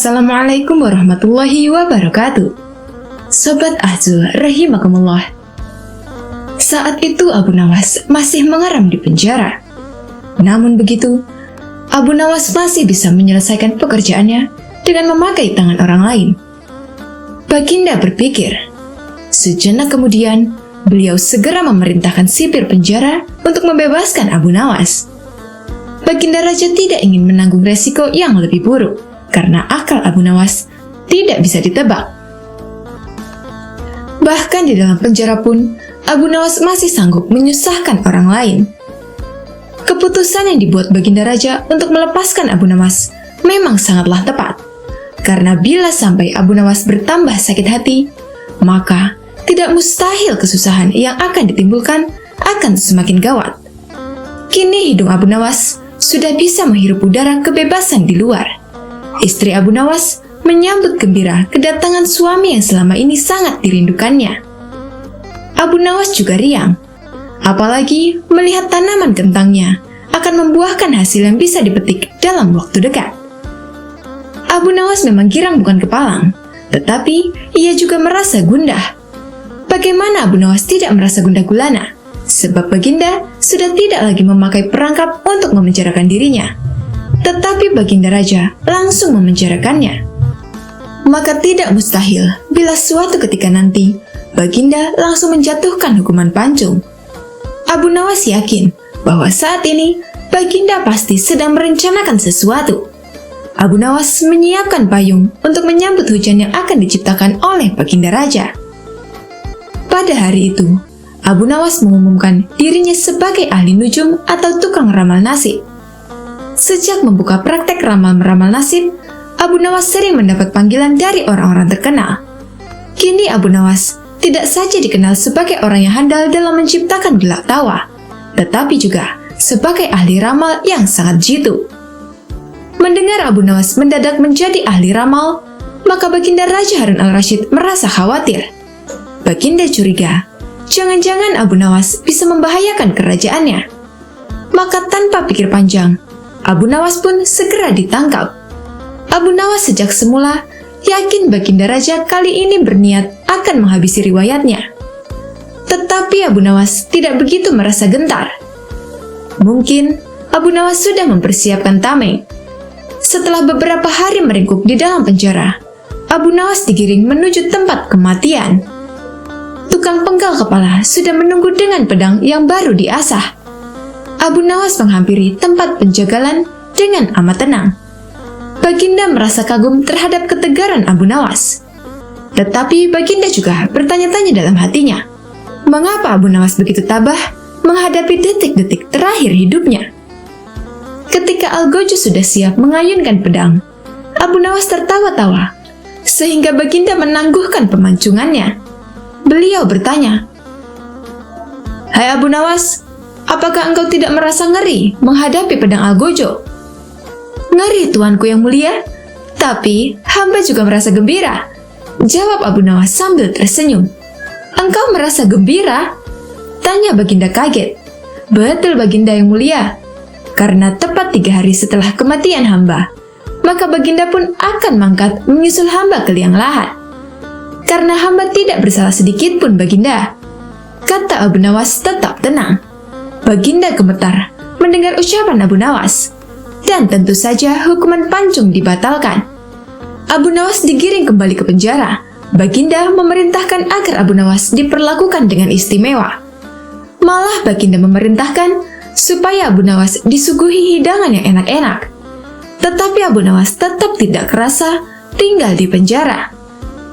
Assalamualaikum warahmatullahi wabarakatuh. Sobat Ahzul rahimakumullah. Saat itu Abu Nawas masih mengeram di penjara. Namun begitu, Abu Nawas masih bisa menyelesaikan pekerjaannya dengan memakai tangan orang lain. Baginda berpikir. Sejenak kemudian, beliau segera memerintahkan sipir penjara untuk membebaskan Abu Nawas. Baginda Raja tidak ingin menanggung resiko yang lebih buruk, karena akal Abu Nawas tidak bisa ditebak. Bahkan di dalam penjara pun, Abu Nawas masih sanggup menyusahkan orang lain. Keputusan yang dibuat Baginda Raja untuk melepaskan Abu Nawas memang sangatlah tepat, karena bila sampai Abu Nawas bertambah sakit hati, maka tidak mustahil kesusahan yang akan ditimbulkan akan semakin gawat. Kini hidung Abu Nawas sudah bisa menghirup udara kebebasan di luar. Istri Abu Nawas menyambut gembira kedatangan suami yang selama ini sangat dirindukannya. Abu Nawas juga riang, apalagi melihat tanaman kentangnya akan membuahkan hasil yang bisa dipetik dalam waktu dekat. Abu Nawas memang girang bukan kepalang, tetapi ia juga merasa gundah. Bagaimana Abu Nawas tidak merasa gundah gulana? Sebab Baginda sudah tidak lagi memakai perangkap untuk memenjarakan dirinya. Tetapi Baginda Raja langsung memenjarakannya. Maka tidak mustahil bila suatu ketika nanti Baginda langsung menjatuhkan hukuman pancung. Abu Nawas yakin bahwa saat ini Baginda pasti sedang merencanakan sesuatu. Abu Nawas menyiapkan payung untuk menyambut hujan yang akan diciptakan oleh Baginda Raja. Pada hari itu, Abu Nawas mengumumkan dirinya sebagai ahli nujum atau tukang ramal nasib. Sejak membuka praktek ramal-meramal nasib, Abu Nawas sering mendapat panggilan dari orang-orang terkenal. Kini Abu Nawas tidak saja dikenal sebagai orang yang handal dalam menciptakan gelak tawa, tetapi juga sebagai ahli ramal yang sangat jitu. Mendengar Abu Nawas mendadak menjadi ahli ramal, maka Baginda Raja Harun al-Rashid merasa khawatir. Baginda curiga, jangan-jangan Abu Nawas bisa membahayakan kerajaannya. Maka tanpa pikir panjang, Abu Nawas pun segera ditangkap. Abu Nawas sejak semula yakin Baginda Raja kali ini berniat akan menghabisi riwayatnya. Tetapi Abu Nawas tidak begitu merasa gentar. Mungkin Abu Nawas sudah mempersiapkan tameng. Setelah beberapa hari meringkuk di dalam penjara, Abu Nawas digiring menuju tempat kematian. Tukang penggal kepala sudah menunggu dengan pedang yang baru diasah. Abu Nawas menghampiri tempat penjagalan dengan amat tenang. Baginda merasa kagum terhadap ketegaran Abu Nawas. Tetapi Baginda juga bertanya-tanya dalam hatinya, mengapa Abu Nawas begitu tabah menghadapi detik-detik terakhir hidupnya? Ketika Algojo sudah siap mengayunkan pedang, Abu Nawas tertawa-tawa, sehingga Baginda menangguhkan pemancungannya. Beliau bertanya, "Hai Abu Nawas, apakah engkau tidak merasa ngeri menghadapi pedang Algojo?" "Ngeri, tuanku yang mulia, tapi hamba juga merasa gembira," jawab Abu Nawas sambil tersenyum. "Engkau merasa gembira?" tanya Baginda kaget. "Betul Baginda yang mulia, karena tepat 3 hari setelah kematian hamba, maka Baginda pun akan mangkat menyusul hamba ke liang lahat. Karena hamba tidak bersalah sedikit pun Baginda," kata Abu Nawas tetap tenang. Baginda gemetar mendengar ucapan Abu Nawas, dan tentu saja hukuman pancung dibatalkan. Abu Nawas digiring kembali ke penjara. Baginda memerintahkan agar Abu Nawas diperlakukan dengan istimewa. Malah Baginda memerintahkan supaya Abu Nawas disuguhi hidangan yang enak-enak. Tetapi Abu Nawas tetap tidak kerasa tinggal di penjara.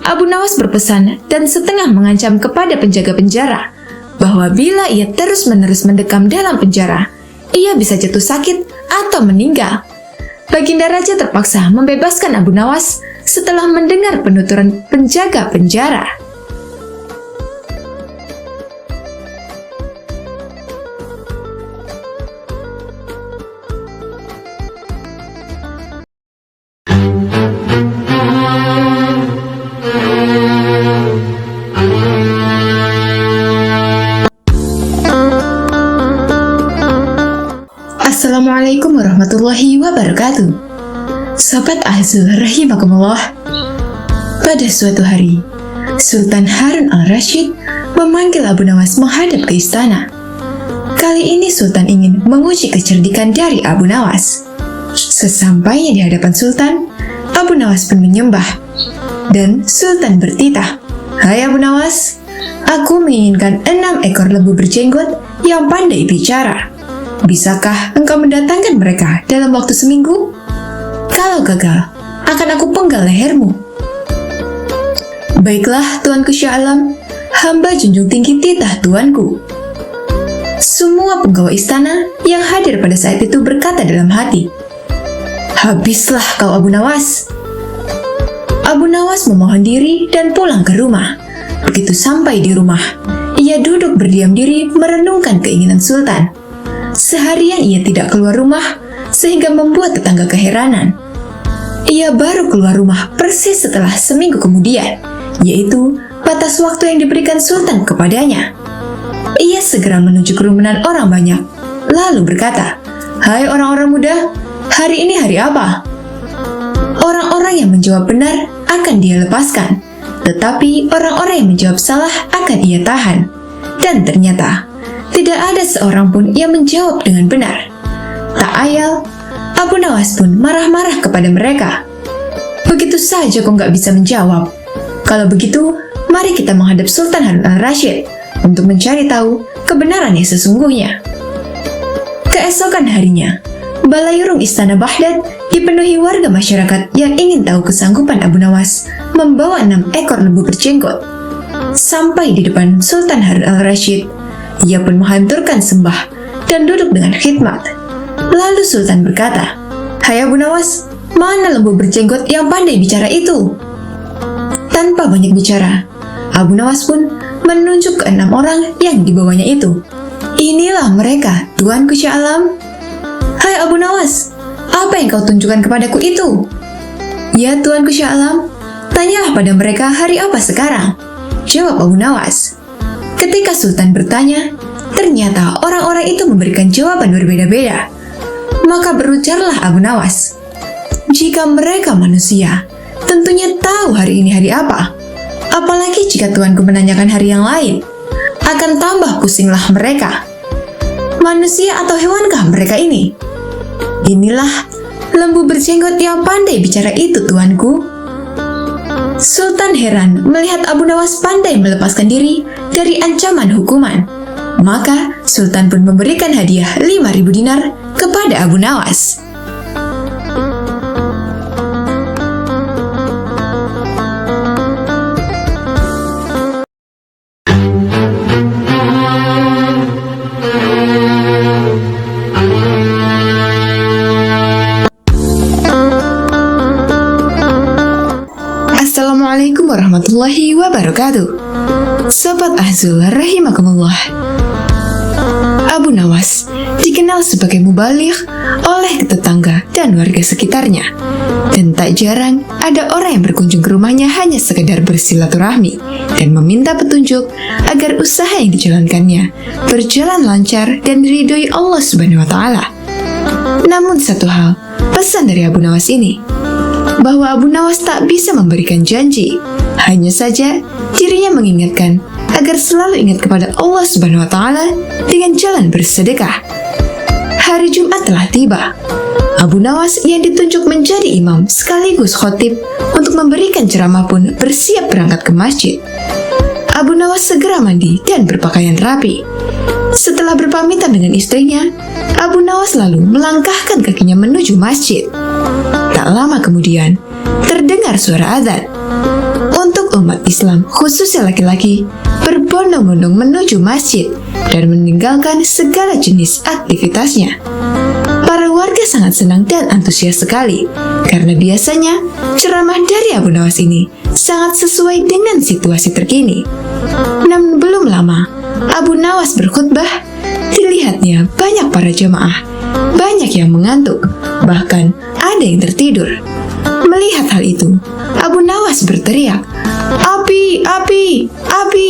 Abu Nawas berpesan dan setengah mengancam kepada penjaga penjara bahwa bila ia terus-menerus mendekam dalam penjara, ia bisa jatuh sakit atau meninggal. Baginda Raja terpaksa membebaskan Abu Nawas setelah mendengar penuturan penjaga penjara. Assalamualaikum warahmatullahi wabarakatuh. Sobat Azul rahimakumullah. Pada suatu hari, Sultan Harun al-Rasyid memanggil Abu Nawas menghadap ke istana. Kali ini Sultan ingin menguji kecerdikan dari Abu Nawas. Sesampainya di hadapan Sultan, Abu Nawas pun menyembah. Dan Sultan bertitah, "Hai Abu Nawas, aku menginginkan 6 ekor lembu berjenggot yang pandai bicara. Bisakah engkau mendatangkan mereka dalam waktu seminggu? Kalau gagal, akan aku penggal lehermu." "Baiklah, Tuanku Syah Alam, hamba junjung tinggi titah Tuanku." Semua penggawa istana yang hadir pada saat itu berkata dalam hati, "Habislah kau Abu Nawas." Abu Nawas memohon diri dan pulang ke rumah. Begitu sampai di rumah, ia duduk berdiam diri merenungkan keinginan Sultan. Seharian ia tidak keluar rumah, sehingga membuat tetangga keheranan. Ia baru keluar rumah persis setelah seminggu kemudian, yaitu batas waktu yang diberikan Sultan kepadanya. Ia segera menuju kerumunan orang banyak, lalu berkata, "Hai orang-orang muda, hari ini hari apa?" Orang-orang yang menjawab benar akan dia lepaskan, tetapi orang-orang yang menjawab salah akan ia tahan. Dan ternyata, tidak ada seorang pun yang menjawab dengan benar. Tak ayal, Abu Nawas pun marah-marah kepada mereka. "Begitu saja kok nggak bisa menjawab. Kalau begitu, mari kita menghadap Sultan Harun al-Rasyid untuk mencari tahu kebenaran yang sesungguhnya." Keesokan harinya, Balairung Istana Baghdad dipenuhi warga masyarakat yang ingin tahu kesanggupan Abu Nawas membawa 6 ekor lembu berjenggot. Sampai di depan Sultan Harun al-Rasyid, ia pun menghaturkan sembah dan duduk dengan khidmat. Lalu Sultan berkata, "Hai Abu Nawas, mana lembu berjenggot yang pandai bicara itu?" Tanpa banyak bicara, Abu Nawas pun menunjuk ke 6 orang yang dibawanya itu. "Inilah mereka, Tuanku Syah Alam." "Hai Abu Nawas, apa yang kau tunjukkan kepadaku itu?" "Ya Tuanku Syah Alam, tanyalah pada mereka hari apa sekarang," jawab Abu Nawas. Ketika Sultan bertanya, ternyata orang-orang itu memberikan jawaban berbeda-beda. Maka berujarlah Abu Nawas, "Jika mereka manusia, tentunya tahu hari ini hari apa. Apalagi jika Tuanku menanyakan hari yang lain, akan tambah pusinglah mereka. Manusia atau hewankah mereka ini? Inilah lembu berjenggot yang pandai bicara itu, Tuanku." Sultan heran melihat Abu Nawas pandai melepaskan diri dari ancaman hukuman. Maka Sultan pun memberikan hadiah 5.000 dinar kepada Abu Nawas. Assalamualaikum warahmatullahi wabarakatuh. Sobat Azul rahimakumullah. Abu Nawas dikenal sebagai mubaligh oleh tetangga dan warga sekitarnya. Dan tak jarang ada orang yang berkunjung ke rumahnya hanya sekedar bersilaturahmi dan meminta petunjuk agar usaha yang dijalankannya berjalan lancar dan diridhoi Allah Subhanahu wa Ta'ala. Namun satu hal, pesan dari Abu Nawas ini, bahwa Abu Nawas tak bisa memberikan janji. Hanya saja dirinya mengingatkan agar selalu ingat kepada Allah Subhanahu wa Ta'ala dengan jalan bersedekah. Hari Jumat telah tiba. Abu Nawas yang ditunjuk menjadi imam sekaligus khotib untuk memberikan ceramah pun bersiap berangkat ke masjid. Abu Nawas segera mandi dan berpakaian rapi. Setelah berpamitan dengan istrinya, Abu Nawas lalu melangkahkan kakinya menuju masjid. Tak lama kemudian, terdengar suara azan. Untuk umat Islam, khususnya laki-laki, berbondong-bondong menuju masjid dan meninggalkan segala jenis aktivitasnya. Para warga sangat senang dan antusias sekali, karena biasanya ceramah dari Abu Nawas ini sangat sesuai dengan situasi terkini. Namun belum lama, Abu Nawas berkhutbah, dilihatnya banyak para jemaah, banyak yang mengantuk, bahkan ada yang tertidur. Melihat hal itu, Abu Nawas berteriak, "Api, api, api!"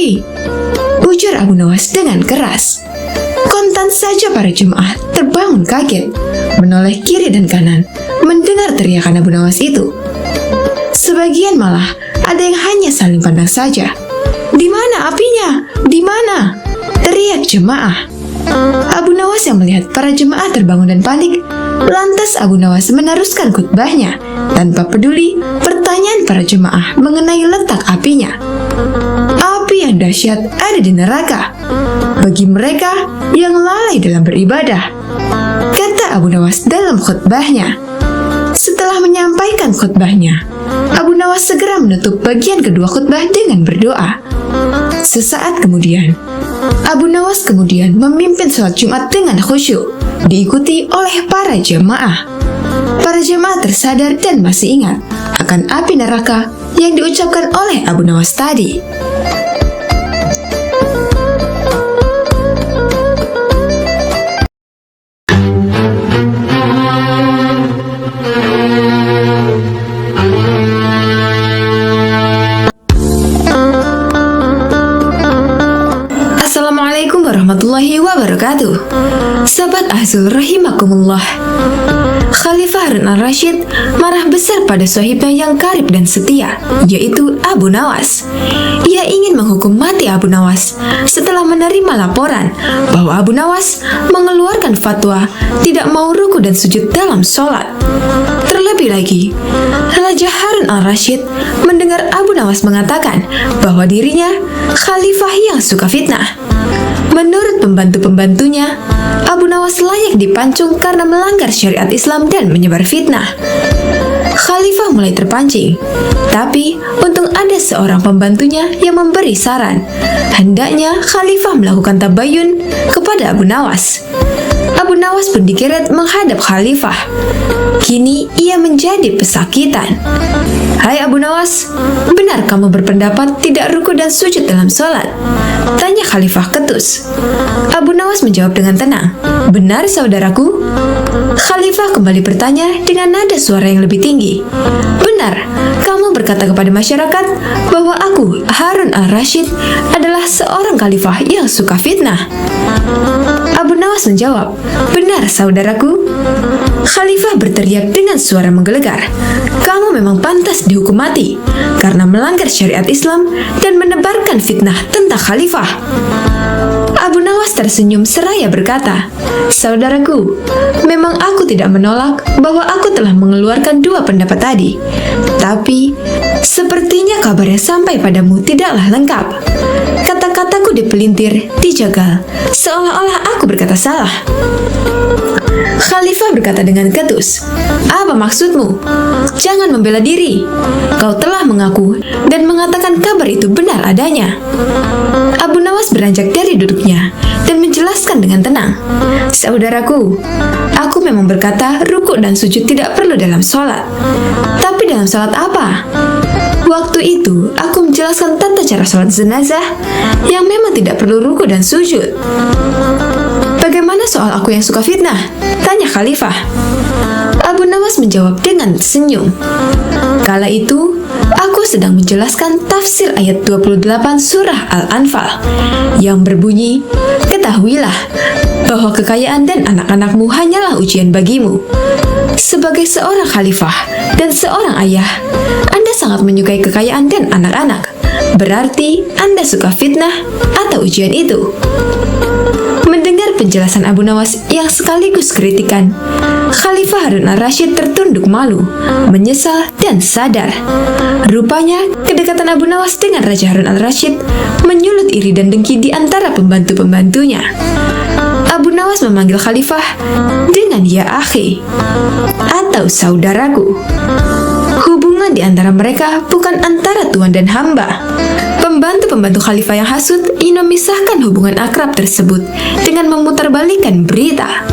ujar Abu Nawas dengan keras. Kontan saja para jemaah terbangun kaget, menoleh kiri dan kanan, mendengar teriakan Abu Nawas itu. Sebagian malah ada yang hanya saling pandang saja. "Di mana apinya? Di mana?" teriak jemaah. Abu Nawas yang melihat para jemaah terbangun dan panik, lantas Abu Nawas meneruskan khutbahnya tanpa peduli pertanyaan para jemaah mengenai letak apinya. Api yang dahsyat ada di neraka bagi mereka yang lalai dalam beribadah, kata Abu Nawas dalam khutbahnya. Setelah menyampaikan khutbahnya, Abu Nawas segera menutup bagian kedua khutbah dengan berdoa. Sesaat kemudian, Abu Nawas kemudian memimpin sholat Jumat dengan khusyuk, diikuti oleh para jemaah. Para jemaah tersadar dan masih ingat akan api neraka yang diucapkan oleh Abu Nawas tadi. Assalamualaikum warahmatullahi wabarakatuh. Sahabat Azul rahimakumullah. Khalifah Harun al-Rashid marah besar pada sahibnya yang karib dan setia, yaitu Abu Nawas. Ia ingin menghukum mati Abu Nawas setelah menerima laporan bahwa Abu Nawas mengeluarkan fatwa tidak mau ruku dan sujud dalam sholat. Terlebih lagi, Raja Harun al-Rashid mendengar Abu Nawas mengatakan bahwa dirinya khalifah yang suka fitnah. Menurut pembantu-pembantunya, Abu Nawas layak dipancung karena melanggar syariat Islam dan menyebar fitnah. Khalifah mulai terpancing, tapi untung ada seorang pembantunya yang memberi saran. Hendaknya Khalifah melakukan tabayun kepada Abu Nawas. Abu Nawas pun digeret menghadap Khalifah. Kini ia menjadi pesakitan. "Hai Abu Nawas, benar kamu berpendapat tidak ruku dan sujud dalam sholat?" tanya Khalifah ketus. Abu Nawas menjawab dengan tenang, "Benar saudaraku." Khalifah kembali bertanya dengan nada suara yang lebih tinggi, "Benar, kamu berkata kepada masyarakat bahwa aku, Harun al-Rashid, adalah seorang khalifah yang suka fitnah." Abu Nawas menjawab, "Benar saudaraku." Khalifah berteriak dengan suara menggelegar, "Kamu memang pantas dihukum mati karena melanggar syariat Islam dan menebarkan fitnah tentang khalifah." Abu Nawas tersenyum seraya berkata, "Saudaraku, memang aku tidak menolak bahwa aku telah mengeluarkan dua pendapat tadi. Tapi, sepertinya kabar yang sampai padamu tidaklah lengkap. Kata-kataku dipelintir, dijagal, seolah-olah aku berkata salah." Khalifah berkata dengan ketus, "Apa maksudmu? Jangan membela diri. Kau telah mengaku dan mengatakan kabar itu benar adanya." Abu Nawas beranjak dari duduknya dan menjelaskan dengan tenang, "Saudaraku, aku memang berkata rukuk dan sujud tidak perlu dalam sholat. Tapi dalam sholat apa? Waktu itu, aku menjelaskan tata cara sholat jenazah yang memang tidak perlu ruku dan sujud." "Bagaimana soal aku yang suka fitnah?" tanya Khalifah. Abu Nawas menjawab dengan senyum, "Kala itu, aku sedang menjelaskan tafsir ayat 28 surah Al-Anfal yang berbunyi, 'Ketahuilah bahwa kekayaan dan anak-anakmu hanyalah ujian bagimu.' Sebagai seorang khalifah dan seorang ayah, Anda sangat menyukai kekayaan dan anak-anak. Berarti Anda suka fitnah atau ujian itu." Mendengar penjelasan Abu Nawas yang sekaligus kritikan, Khalifah Harun al-Rashid tertunduk malu, menyesal, dan sadar. Rupanya, kedekatan Abu Nawas dengan Raja Harun al-Rashid menyulut iri dan dengki di antara pembantu-pembantunya. Abu Nawas memanggil Khalifah dengan "Ya akhi" atau saudaraku. Hubungan di antara mereka bukan antara tuan dan hamba. Pembantu-pembantu khalifah yang hasut ingin memisahkan hubungan akrab tersebut dengan memutarbalikkan berita.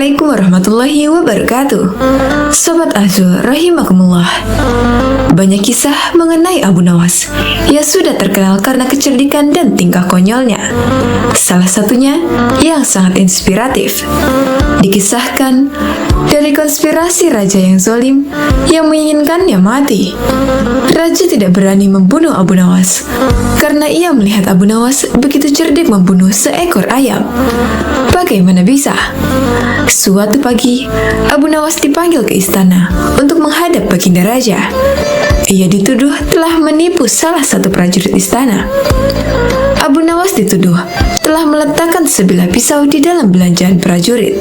Assalamualaikum warahmatullahi wabarakatuh. Sobat Azul rahimakumullah. Banyak kisah mengenai Abu Nawas yang sudah terkenal karena kecerdikan dan tingkah konyolnya. Salah satunya yang sangat inspiratif. Dikisahkan dari konspirasi raja yang zalim yang menginginkannya mati. Raja tidak berani membunuh Abu Nawas karena ia melihat Abu Nawas begitu cerdik membunuh seekor ayam. Bagaimana bisa? Suatu pagi, Abu Nawas dipanggil ke istana untuk menghadap Baginda Raja. Ia dituduh telah menipu salah satu prajurit istana. Abu Nawas dituduh telah meletakkan sebilah pisau di dalam belanjaan prajurit.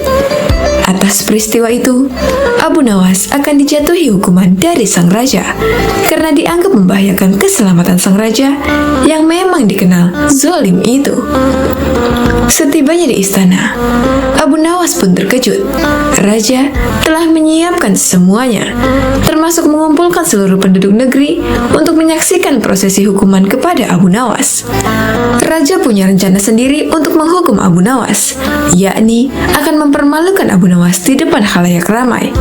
Atas peristiwa itu, Abu Nawas akan dijatuhi hukuman dari sang raja karena dianggap membahayakan keselamatan sang raja yang memang dikenal zalim itu. Setibanya di istana, Abu Nawas pun terkejut. Raja telah menyiapkan semuanya, termasuk mengumpulkan seluruh penduduk negeri untuk menyaksikan prosesi hukuman kepada Abu Nawas. Raja punya rencana sendiri untuk menghukum Abu Nawas, yakni akan mempermalukan Abu Nawas di depan khalayak ramai.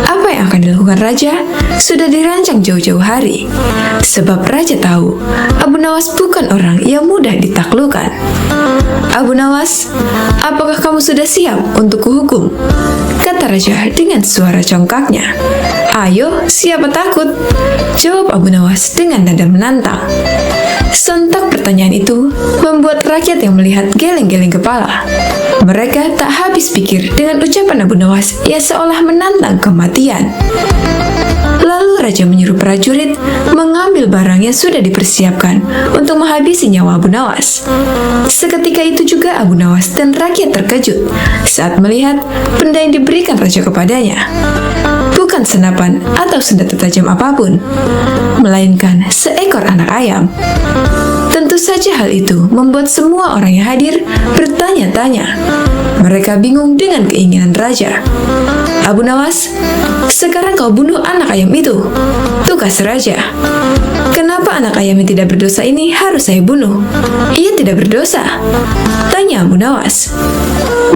Apa yang akan dilakukan Raja sudah dirancang jauh-jauh hari, sebab Raja tahu Abu Nawas bukan orang yang mudah ditaklukkan. Abu Nawas, apakah kamu sudah siap untuk kuhukum? Kata Raja dengan suara congkaknya. Ayo, siapa takut? Jawab Abu Nawas dengan nada menantang. Sontak pertanyaan itu membuat rakyat yang melihat geleng-geleng kepala. Mereka tak habis pikir dengan ucapan Abu Nawas yang seolah menantang kematian. Lalu Raja menyuruh prajurit mengambil barang yang sudah dipersiapkan untuk menghabisi nyawa Abu Nawas. Seketika itu juga Abu Nawas dan rakyat terkejut saat melihat benda yang diberikan Raja kepadanya. Bukan senapan atau senjata tajam apapun, melainkan seekor anak ayam. Tentu saja hal itu membuat semua orang yang hadir bertanya-tanya. Mereka bingung dengan keinginan Raja. Abu Nawas, sekarang kau bunuh anak ayam itu. Tugas Raja. Kenapa anak ayam yang tidak berdosa ini harus saya bunuh? Ia tidak berdosa. Tanya Abu Nawas.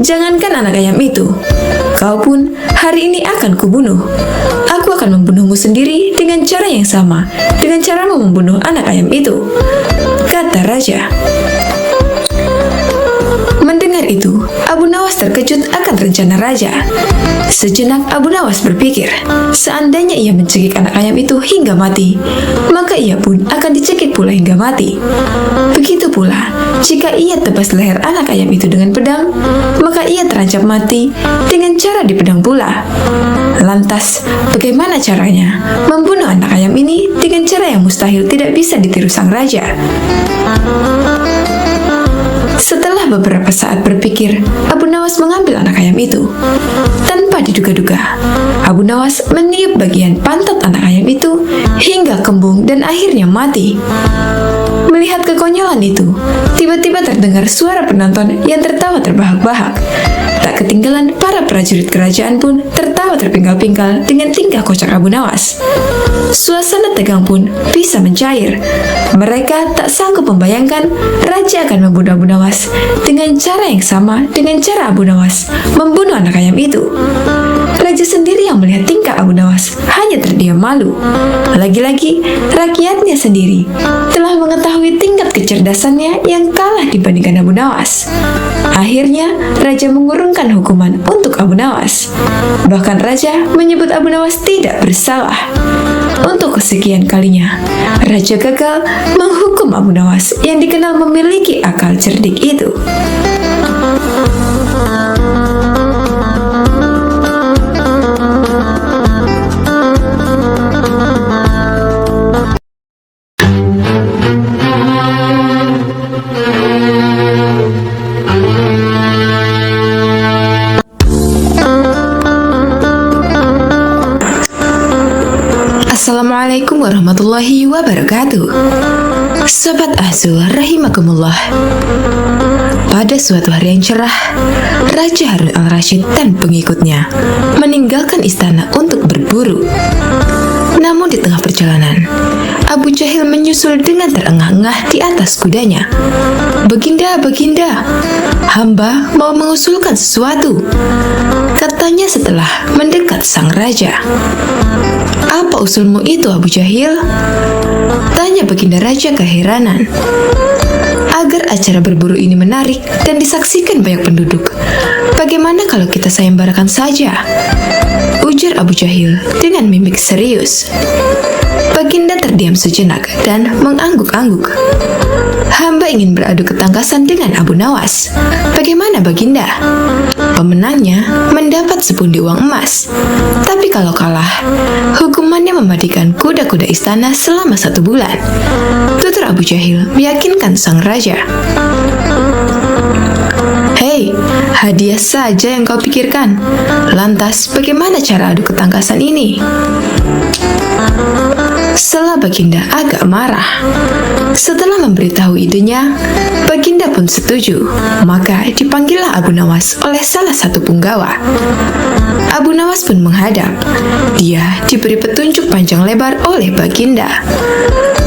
Jangankan anak ayam itu, kau pun hari ini akan kubunuh. Aku akan membunuhmu sendiri dengan cara yang sama, dengan caramu membunuh anak ayam itu, kata Raja. Mendengar itu, Abu Nawas terkejut akan rencana Raja. Sejenak Abu Nawas berpikir, seandainya ia mencekik anak ayam itu hingga mati, maka ia pun akan dicekik pula hingga mati. Begitu pula, jika ia tebas leher anak ayam itu dengan pedang, maka ia terancam mati dengan cara dipedang pula. Lantas, bagaimana caranya membunuh anak ayam ini dengan cara yang mustahil tidak bisa ditiru sang Raja? Setelah beberapa saat berpikir, Abu Nawas mengambil anak ayam itu. Tanpa diduga-duga, Abu Nawas meniup bagian pantat anak ayam itu hingga kembung dan akhirnya mati. Melihat kekonyolan itu, tiba-tiba terdengar suara penonton yang tertawa terbahak-bahak. Tak ketinggalan, para prajurit kerajaan pun tertawa terpingkal-pingkal dengan tingkah kocak Abu Nawas. Suasana tegang pun bisa mencair. Mereka tak sanggup membayangkan Raja akan membunuh Abu Nawas dengan cara yang sama dengan cara Abu Nawas membunuh anak ayam itu. Raja sendiri yang melihat tingkah Abu Nawas hanya terdiam malu. Lagi-lagi, rakyatnya sendiri telah mengetahui tingkat kecerdasannya yang kalah dibandingkan Abu Nawas. Akhirnya, Raja mengurungkan hukuman untuk Abu Nawas. Bahkan Raja menyebut Abu Nawas tidak bersalah. Untuk kesekian kalinya, Raja gagal menghukum Abu Nawas yang dikenal memiliki akal cerdik itu. Assalamualaikum warahmatullahi wabarakatuh. Sobat Azul rahimakumullah. Pada suatu hari yang cerah, Raja Harun al-Rasyid dan pengikutnya meninggalkan istana untuk berburu. Namun di tengah perjalanan, Abu Jahil menyusul dengan terengah-engah di atas kudanya. Baginda, Baginda, hamba mau mengusulkan sesuatu. Tanya setelah mendekat sang raja. Apa usulmu itu, Abu Jahil? Tanya Baginda Raja keheranan. Agar acara berburu ini menarik dan disaksikan banyak penduduk, bagaimana kalau kita sayembarakan saja? Ujar Abu Jahil dengan mimik serius. Baginda terdiam sejenak dan mengangguk-angguk. Hamba ingin beradu ketangkasan dengan Abu Nawas. Bagaimana Baginda? Pemenangnya mendapat sepundi uang emas. Tapi kalau kalah, hukumannya mematikan kuda-kuda istana selama 1 bulan. Tutur Abu Jahil meyakinkan sang raja. Hei, hadiah saja yang kau pikirkan. Lantas bagaimana cara adu ketangkasan ini? Setelah Baginda agak marah. Setelah memberitahu idenya, Baginda pun setuju. Maka dipanggillah Abu Nawas oleh salah satu punggawa. Abu Nawas pun menghadap. Dia diberi petunjuk panjang lebar oleh Baginda.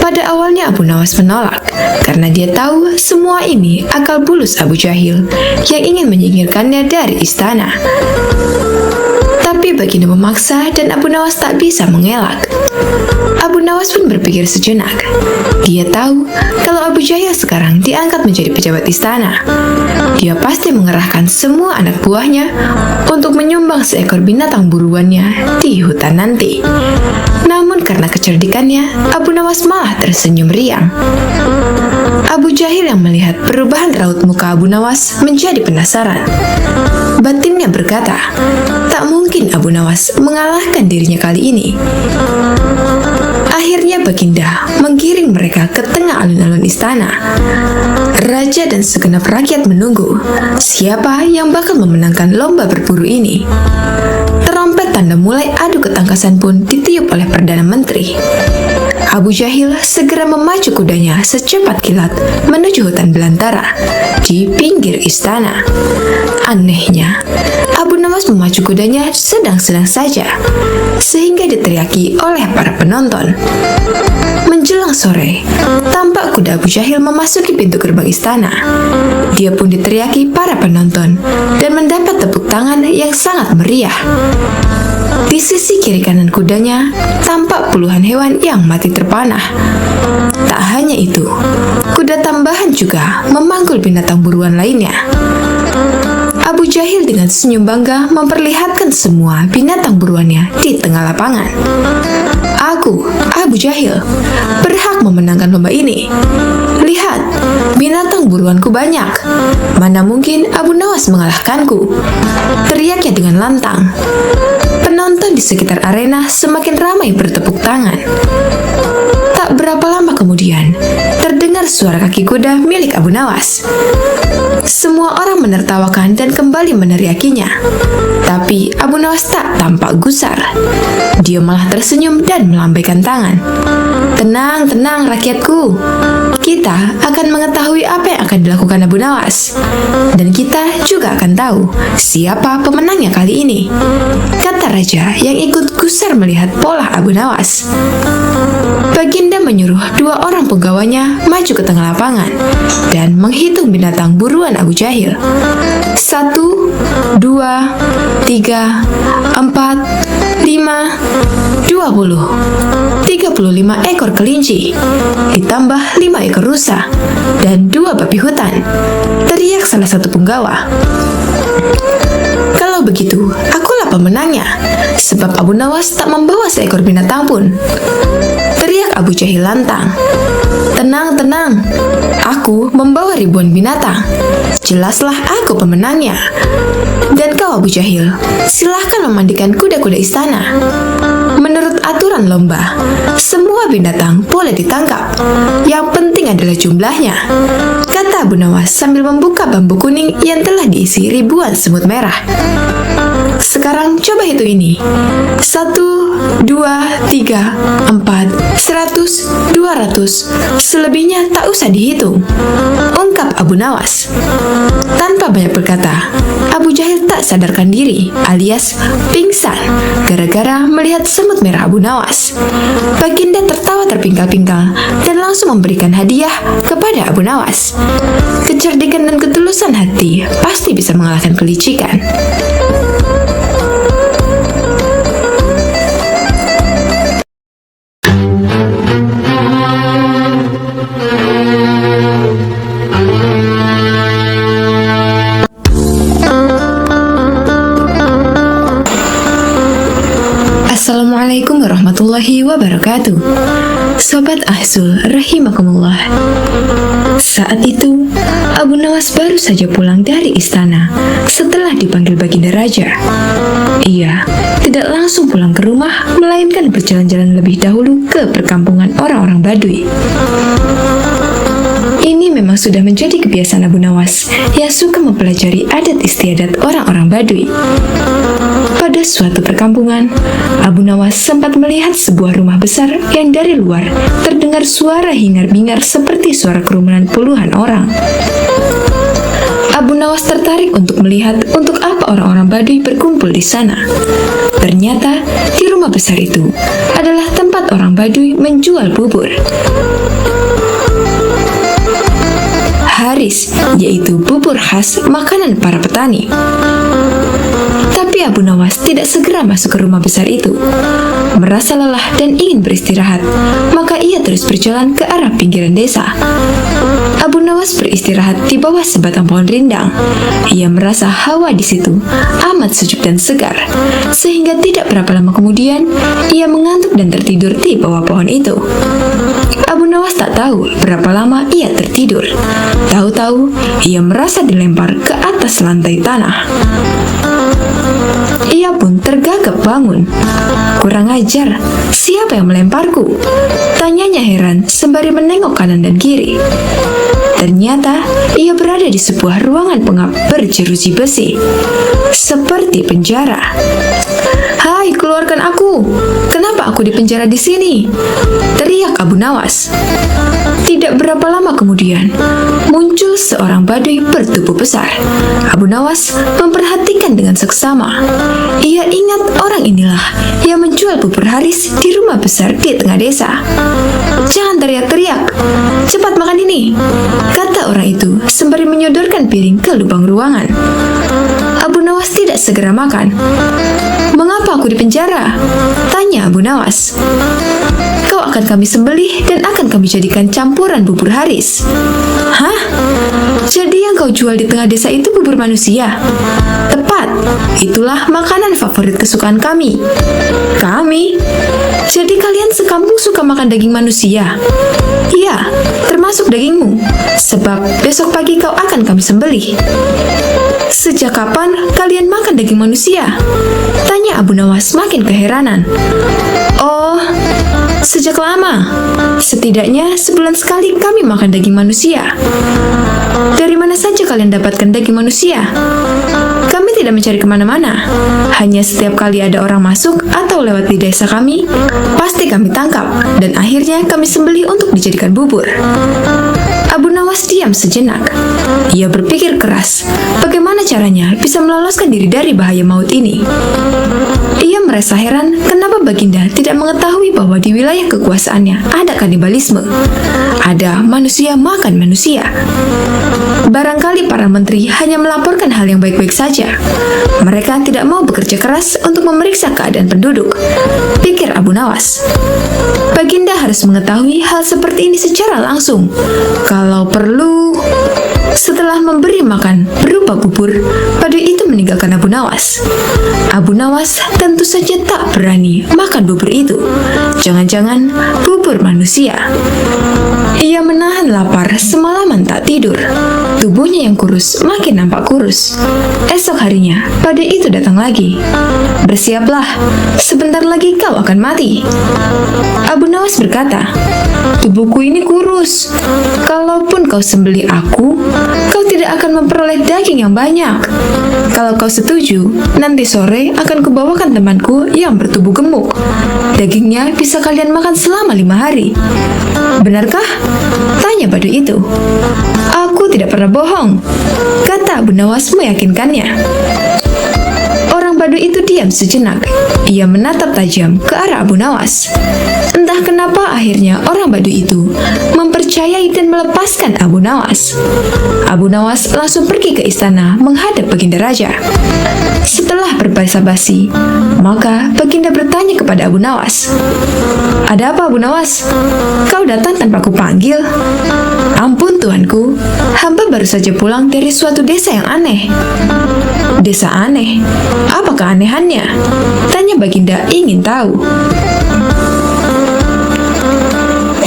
Pada awalnya Abu Nawas menolak, karena dia tahu semua ini akal bulus Abu Jahil yang ingin menyingkirkannya dari istana. Tapi Baginda memaksa dan Abu Nawas tak bisa mengelak. Abu Nawas pun berpikir sejenak. Dia tahu kalau Abu Jahil sekarang diangkat menjadi pejabat istana, dia pasti mengerahkan semua anak buahnya untuk menyumbang seekor binatang buruannya di hutan nanti. Namun karena kecerdikannya, Abu Nawas malah tersenyum riang. Abu Jahil yang melihat perubahan raut muka Abu Nawas menjadi penasaran. Batinnya berkata, tak mungkin Abu Nawas mengalahkan dirinya kali ini. Akhirnya Baginda menggiring mereka ke tengah alun-alun istana. Raja dan segenap rakyat menunggu siapa yang bakal memenangkan lomba berburu ini. Trompet tanda mulai adu ketangkasan pun ditiup oleh Perdana Menteri. Abu Jahil segera memacu kudanya secepat kilat menuju hutan belantara di pinggir istana. Anehnya, Abu Nawas memacu kudanya sedang-sedang saja, sehingga diteriaki oleh para penonton. Menjelang sore, tampak kuda Abu Jahil memasuki pintu gerbang istana. Dia pun diteriaki para penonton dan mendapat tepuk tangan yang sangat meriah. Di sisi kiri kanan kudanya, tampak puluhan hewan yang mati terpanah. Tak hanya itu, kuda tambahan juga memanggul binatang buruan lainnya. Abu Jahil dengan senyum bangga memperlihatkan semua binatang buruannya di tengah lapangan. Aku, Abu Jahil, berhak memenangkan lomba ini. Lihat, binatang buruanku banyak. Mana mungkin Abu Nawas mengalahkanku? Teriaknya dengan lantang. Penonton di sekitar arena semakin ramai bertepuk tangan. Tak berapa lama kemudian, terdengar suara kaki kuda milik Abu Nawas. Semua orang menertawakan dan kembali meneriakinya. Tapi Abu Nawas tak tampak gusar. Dia malah tersenyum dan melambaikan tangan. Tenang, tenang rakyatku. Kita akan mengetahui apa yang akan dilakukan Abu Nawas. Dan kita juga akan tahu siapa pemenangnya kali ini, kata raja yang ikut gusar melihat pola Abu Nawas. Baginda menyuruh 2 orang penggawanya maju ke tengah lapangan dan menghitung binatang buruan Abu Jahil. 1, 2, 3, 4, 5, 20. 35 ekor kelinci, ditambah 5 ekor rusa, dan 2 babi hutan, teriak salah satu punggawa. Kalau begitu, akulah pemenangnya, sebab Abu Nawas tak membawa seekor binatang pun, teriak Abu Jahil lantang. Tenang, tenang, aku membawa ribuan binatang. Jelaslah aku pemenangnya. Dan kau Abu Jahil, silahkan memandikan kuda-kuda istana. Menurut aturan lomba, semua binatang boleh ditangkap. Yang penting adalah jumlahnya, kata Abu Nawas sambil membuka bambu kuning yang telah diisi ribuan semut merah. Sekarang coba hitung ini. 1, 2, 3, 4, 100, 200. Selebihnya tak usah dihitung, ungkap Abu Nawas. Tanpa banyak berkata, Abu Jahil tak sadarkan diri alias pingsan gara-gara melihat semut merah Abu Nawas. Baginda tertawa terpingkal-pingkal dan langsung memberikan hadiah kepada Abu Nawas. Kecerdikan dan ketulusan hati pasti bisa mengalahkan kelicikan. Assalamualaikum warahmatullahi wabarakatuh. Sobat Ahzul rahimakumullah. Saat itu, Abu Nawas baru saja pulang dari istana setelah dipanggil Baginda Raja. Ia tidak langsung pulang ke rumah, melainkan berjalan-jalan lebih dahulu ke perkampungan orang-orang Baduy. Ini memang sudah menjadi kebiasaan Abu Nawas yang suka mempelajari adat istiadat orang-orang Baduy. Pada suatu perkampungan, Abu Nawas sempat melihat sebuah rumah besar yang dari luar terdengar suara hingar-bingar seperti suara kerumunan puluhan orang. Abu Nawas tertarik untuk melihat untuk apa orang-orang Baduy berkumpul di sana. Ternyata di rumah besar itu adalah tempat orang Baduy menjual bubur. Haris, yaitu bubur khas makanan para petani. Tapi Abu Nawas tidak segera masuk ke rumah besar itu. Merasa lelah dan ingin beristirahat, maka ia terus berjalan ke arah pinggiran desa. Abu Nawas beristirahat di bawah sebatang pohon rindang. Ia merasa hawa di situ amat sejuk dan segar, sehingga tidak berapa lama kemudian ia mengantuk dan tertidur di bawah pohon itu. Abu Nawas tak tahu berapa lama ia tertidur. Tahu-tahu ia merasa dilempar ke atas lantai tanah. Ia pun tergagap bangun. Kurang ajar, siapa yang melemparku? Tanyanya heran sembari menengok kanan dan kiri. Ternyata ia berada di sebuah ruangan pengap berjeruji besi, seperti penjara. "Hai, keluarkan aku! Kenapa aku dipenjara di sini?" teriak Abu Nawas. Tidak berapa lama kemudian, muncul seorang Baduy bertubuh besar. Abu Nawas memperhatikan dengan seksama. Ia ingat orang inilah yang menjual bubur Haris di rumah besar di tengah desa. "Jangan teriak-teriak, cepat makan ini," kata orang itu sembari menyodorkan piring ke lubang ruangan. Abu Nawas tidak segera makan. "Mengapa aku dipenjara?" tanya Abu Nawas. "Kau akan kami sembelih dan akan kami jadikan campuran bubur Haris." "Hah? Jadi yang kau jual di tengah desa itu bubur manusia?" "Tepat, itulah makanan favorit kesukaan kami." "Kami? Jadi kalian sekampung suka makan daging manusia?" "Iya, termasuk dagingmu, sebab besok pagi kau akan kami sembelih." "Sejak kapan kalian makan daging manusia?" tanya Abu Nawas makin keheranan. "Oh, sejak lama. Setidaknya sebulan sekali kami makan daging manusia." "Dari mana saja kalian dapatkan daging manusia?" "Kami tidak mencari kemana-mana. Hanya setiap kali ada orang masuk atau lewat di desa kami, pasti kami tangkap dan akhirnya kami sembelih untuk dijadikan bubur." Abu Nawas diam sejenak. Ia berpikir keras, bagaimana caranya bisa meloloskan diri dari bahaya maut ini. Ia merasa heran kenapa Baginda tidak mengetahui bahwa di wilayah kekuasaannya ada kanibalisme. Ada manusia makan manusia. Barangkali para menteri hanya melaporkan hal yang baik-baik saja. Mereka tidak mau bekerja keras untuk memeriksa keadaan penduduk, pikir Abu Nawas. Baginda harus mengetahui hal seperti ini secara langsung. Kalau perlu, setelah memberi makan berupa bubur, Baduy itu meninggalkan Abu Nawas. Abu Nawas tentu saja tak berani makan bubur itu. Jangan-jangan bubur manusia. Ia menahan lapar semalaman tak tidur. Tubuhnya yang kurus makin nampak kurus. Esok harinya, Baduy itu datang lagi. "Bersiaplah, sebentar lagi kau akan mati." Abu Nawas berkata, "Tubuhku ini kurus. Kalaupun kau sembelih aku, kau tidak akan memperoleh daging yang banyak. Kalau kau setuju, nanti sore akan kubawakan temanku yang bertubuh gemuk. Dagingnya bisa kalian makan selama 5 hari. Benarkah?" tanya Baduy itu. "Aku tidak pernah bohong," kata Abu Nawas meyakinkannya. Orang Baduy itu diam sejenak. Ia menatap tajam ke arah Abu Nawas. Entah kenapa akhirnya orang Baduy itu mempercayai dan melepaskan Abu Nawas. Abu Nawas langsung pergi ke istana menghadap Baginda Raja. Setelah berbagi basa-basi, maka Baginda bertanya kepada Abu Nawas, "Ada apa, Abu Nawas? Kau datang tanpa kupanggil?" "Ampun tuanku, hamba baru saja pulang dari suatu desa yang aneh." "Desa aneh? Apa keanehannya?" tanya Baginda ingin tahu.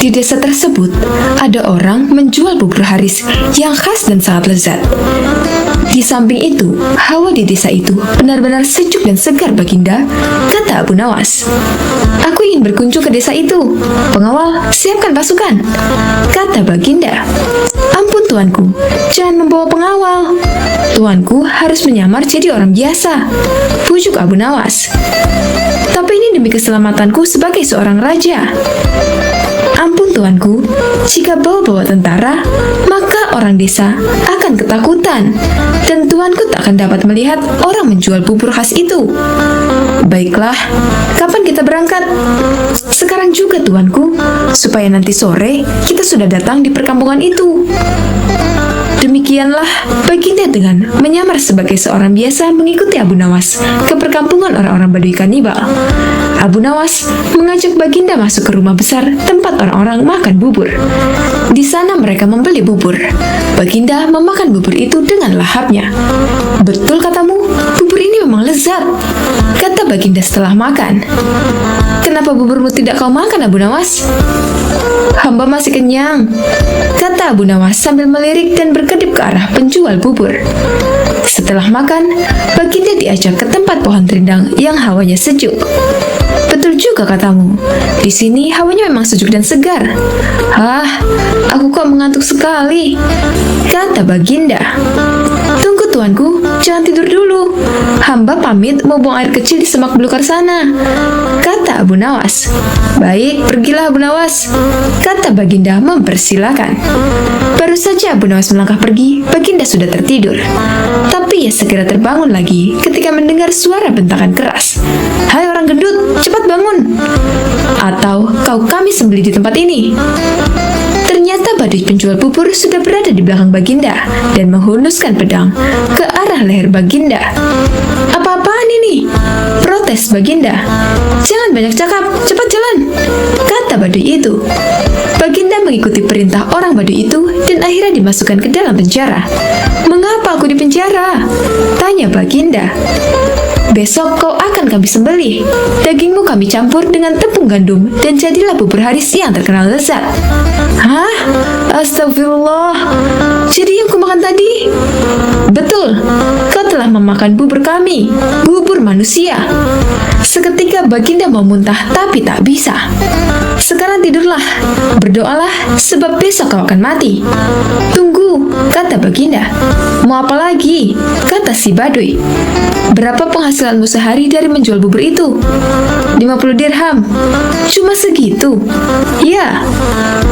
Di desa tersebut, ada orang menjual bubur haris yang khas dan sangat lezat. Di samping itu, hawa di desa itu benar-benar sejuk dan segar, Baginda, kata Abu Nawas. "Aku ingin berkunjung ke desa itu. Pengawal, siapkan pasukan," kata Baginda. "Ampun tuanku, jangan membawa pengawal. Tuanku harus menyamar jadi orang biasa," pujuk Abu Nawas. "Tapi ini demi keselamatanku sebagai seorang raja." "Ampun tuanku, jika bawa-bawa tentara, maka orang desa akan ketakutan, dan tuanku tak akan dapat melihat orang menjual bubur khas itu." "Baiklah, kapan kita berangkat?" "Sekarang juga tuanku, supaya nanti sore kita sudah datang di perkampungan itu." Demikianlah Baginda dengan menyamar sebagai seorang biasa mengikuti Abu Nawas ke perkampungan orang-orang Baduy kanibal. Abu Nawas mengajak Baginda masuk ke rumah besar tempat orang-orang makan bubur. Di sana mereka membeli bubur. Baginda memakan bubur itu dengan lahapnya. "Betul katamu, bubur ini memang lezat," kata Baginda setelah makan. "Kenapa buburmu tidak kau makan, Abu Nawas?" "Hamba masih kenyang," kata Abu Nawas sambil melirik dan berkedip ke arah penjual bubur. Setelah makan, Baginda diajak ke tempat pohon rindang yang hawanya sejuk. "Betul juga katamu, di sini hawanya memang sejuk dan segar." "Hah, aku kok mengantuk sekali," kata Baginda. "Tunggu tuanku, jangan tidur dulu. Hamba pamit mau buang air kecil di semak belukar sana," kata Abu Nawas. "Baik, pergilah Abu Nawas," kata Baginda mempersilakan. Baru saja Abu Nawas melangkah pergi, Baginda sudah tertidur. Tapi ia segera terbangun lagi ketika mendengar suara bentakan keras. "Hai orang gendut, cepat bangun! Atau kau kami sembelih di tempat ini." Ternyata Baduy penjual bubur sudah berada di belakang Baginda dan menghunuskan pedang ke arah leher Baginda. "Apa-apaan ini?" protes Baginda. "Jangan banyak cakap, cepat jalan," kata Baduy itu. Baginda mengikuti perintah orang Baduy itu dan akhirnya dimasukkan ke dalam penjara. "Mengapa aku di penjara?" tanya Baginda. "Besok kau akan kami sembelih. Dagingmu kami campur dengan tepung gandum dan jadilah bubur haris yang terkenal lezat." "Hah? Astagfirullah. Jadi yang kumakan tadi?" "Betul, kau telah memakan bubur kami, bubur manusia." Seketika Baginda mau muntah tapi tak bisa. "Sekarang tidurlah, berdoalah sebab besok kau akan mati." "Tunggu," kata Baginda. "Mau apa lagi?" kata si Baduy. "Berapa penghasilanmu sehari dari menjual bubur itu?" 50 dirham. "Cuma segitu?" "Ya,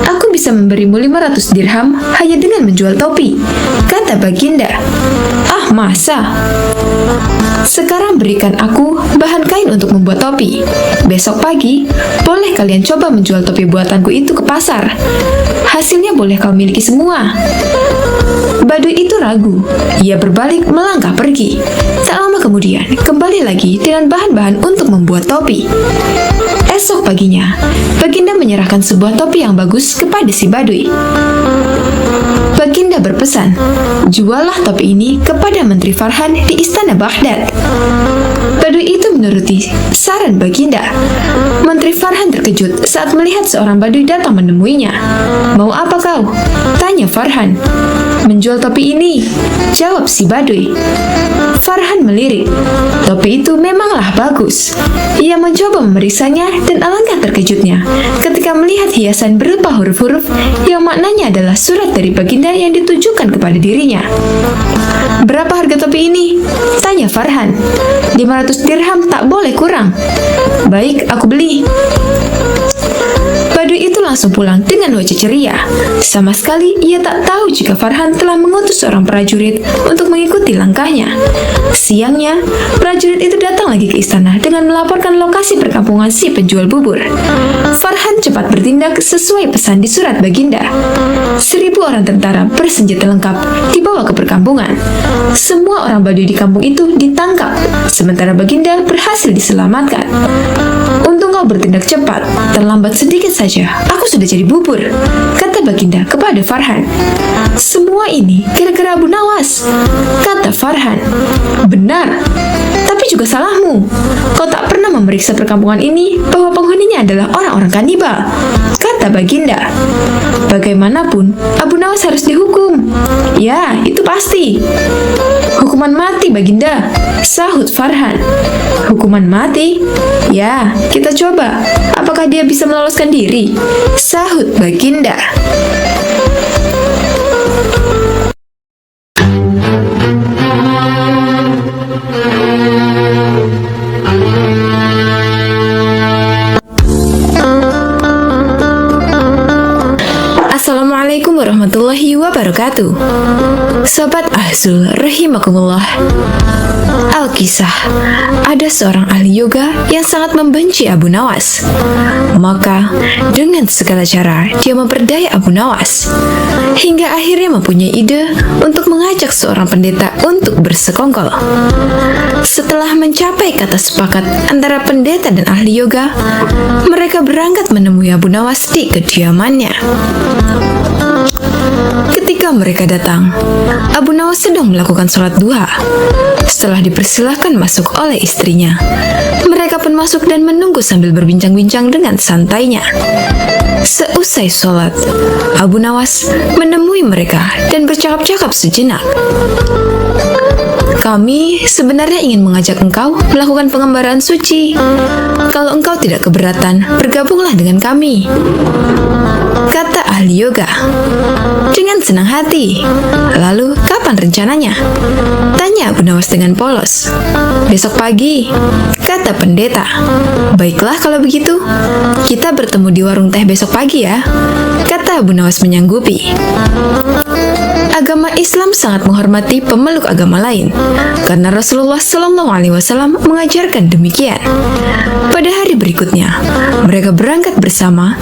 aku bisa memberimu 500 dirham hanya dengan menjual topi," kata Baginda. "Ah, masa? Sekarang berikan aku bahan kain untuk membuat topi. Besok pagi, boleh kalian coba menjual topi buatanku itu ke pasar. Hasilnya boleh kau miliki semua." Baduy itu ragu. Ia berbalik melangkah pergi. Tak lama kemudian, kembali lagi dengan bahan-bahan untuk membuat topi. Esok paginya, Baginda menyerahkan sebuah topi yang bagus kepada si Baduy. Baginda berpesan, "Juallah topi ini kepada Menteri Farhan di istana Baghdad." Baduy itu menuruti saran Baginda. Menteri Farhan terkejut saat melihat seorang Baduy datang menemuinya. "Mau apa kau?" tanya Farhan. "Menjual topi ini," jawab si Baduy. Farhan melirik. Topi itu memanglah bagus. Ia mencoba memeriksanya dan alangkah terkejutnya ketika melihat hiasan berupa huruf-huruf yang maknanya adalah surat dari Baginda yang ditujukan kepada dirinya. "Berapa harga topi ini?" tanya Farhan. 500 dirham, tak boleh kurang." "Baik, aku beli." Badui itu langsung pulang dengan wajah ceria. Sama sekali ia tak tahu jika Farhan telah mengutus seorang prajurit untuk mengikuti langkahnya. Siangnya, prajurit itu datang lagi ke istana dengan melaporkan lokasi perkampungan si penjual bubur. Farhan cepat bertindak sesuai pesan di surat Baginda. 1.000 orang tentara bersenjata lengkap dibawa ke perkampungan. Semua orang Badui di kampung itu ditangkap, sementara Baginda berhasil diselamatkan. Untung kau bertindak cepat, terlambat sedikit saja, aku sudah jadi bubur, kata Baginda kepada Farhan. Semua ini gara-gara Abu Nawas, kata Farhan. Benar, tapi juga salahmu. Kau tak pernah memeriksa perkampungan ini bahwa penghuninya adalah orang-orang kanibal, kata Baginda. Bagaimanapun, Abu Nawas harus dihukum. Ya, itu pasti. Hukuman mati, Baginda, sahut Farhan. Hukuman mati? Ya, kita coba. Apakah dia bisa meloloskan diri? Sahut Baginda. Assalamualaikum warahmatullahi wabarakatuh. Sobat Ahzul rahimakumullah. Alkisah, ada seorang ahli yoga yang sangat membenci Abu Nawas. Maka, dengan segala cara, dia memperdaya Abu Nawas. Hingga akhirnya mempunyai ide untuk mengajak seorang pendeta untuk bersekongkol. Setelah mencapai kata sepakat antara pendeta dan ahli yoga, mereka berangkat menemui Abu Nawas di kediamannya. Ketika mereka datang, Abu Nawas sedang melakukan sholat duha. Setelah dipersilahkan masuk oleh istrinya, mereka pun masuk dan menunggu sambil berbincang-bincang dengan santainya. Seusai sholat, Abu Nawas menemui mereka dan bercakap-cakap sejenak. Kami sebenarnya ingin mengajak engkau melakukan pengembaraan suci. Kalau engkau tidak keberatan, bergabunglah dengan kami, kata ahli yoga. Dengan senang hati. Lalu, kapan rencananya? Tanya Abu Nawas dengan polos. Besok pagi, kata pendeta. Baiklah kalau begitu, kita bertemu di warung teh besok pagi ya, kata Abu Nawas menyanggupi. Agama Islam sangat menghormati pemeluk agama lain, karena Rasulullah SAW mengajarkan demikian. Pada hari berikutnya, mereka berangkat bersama,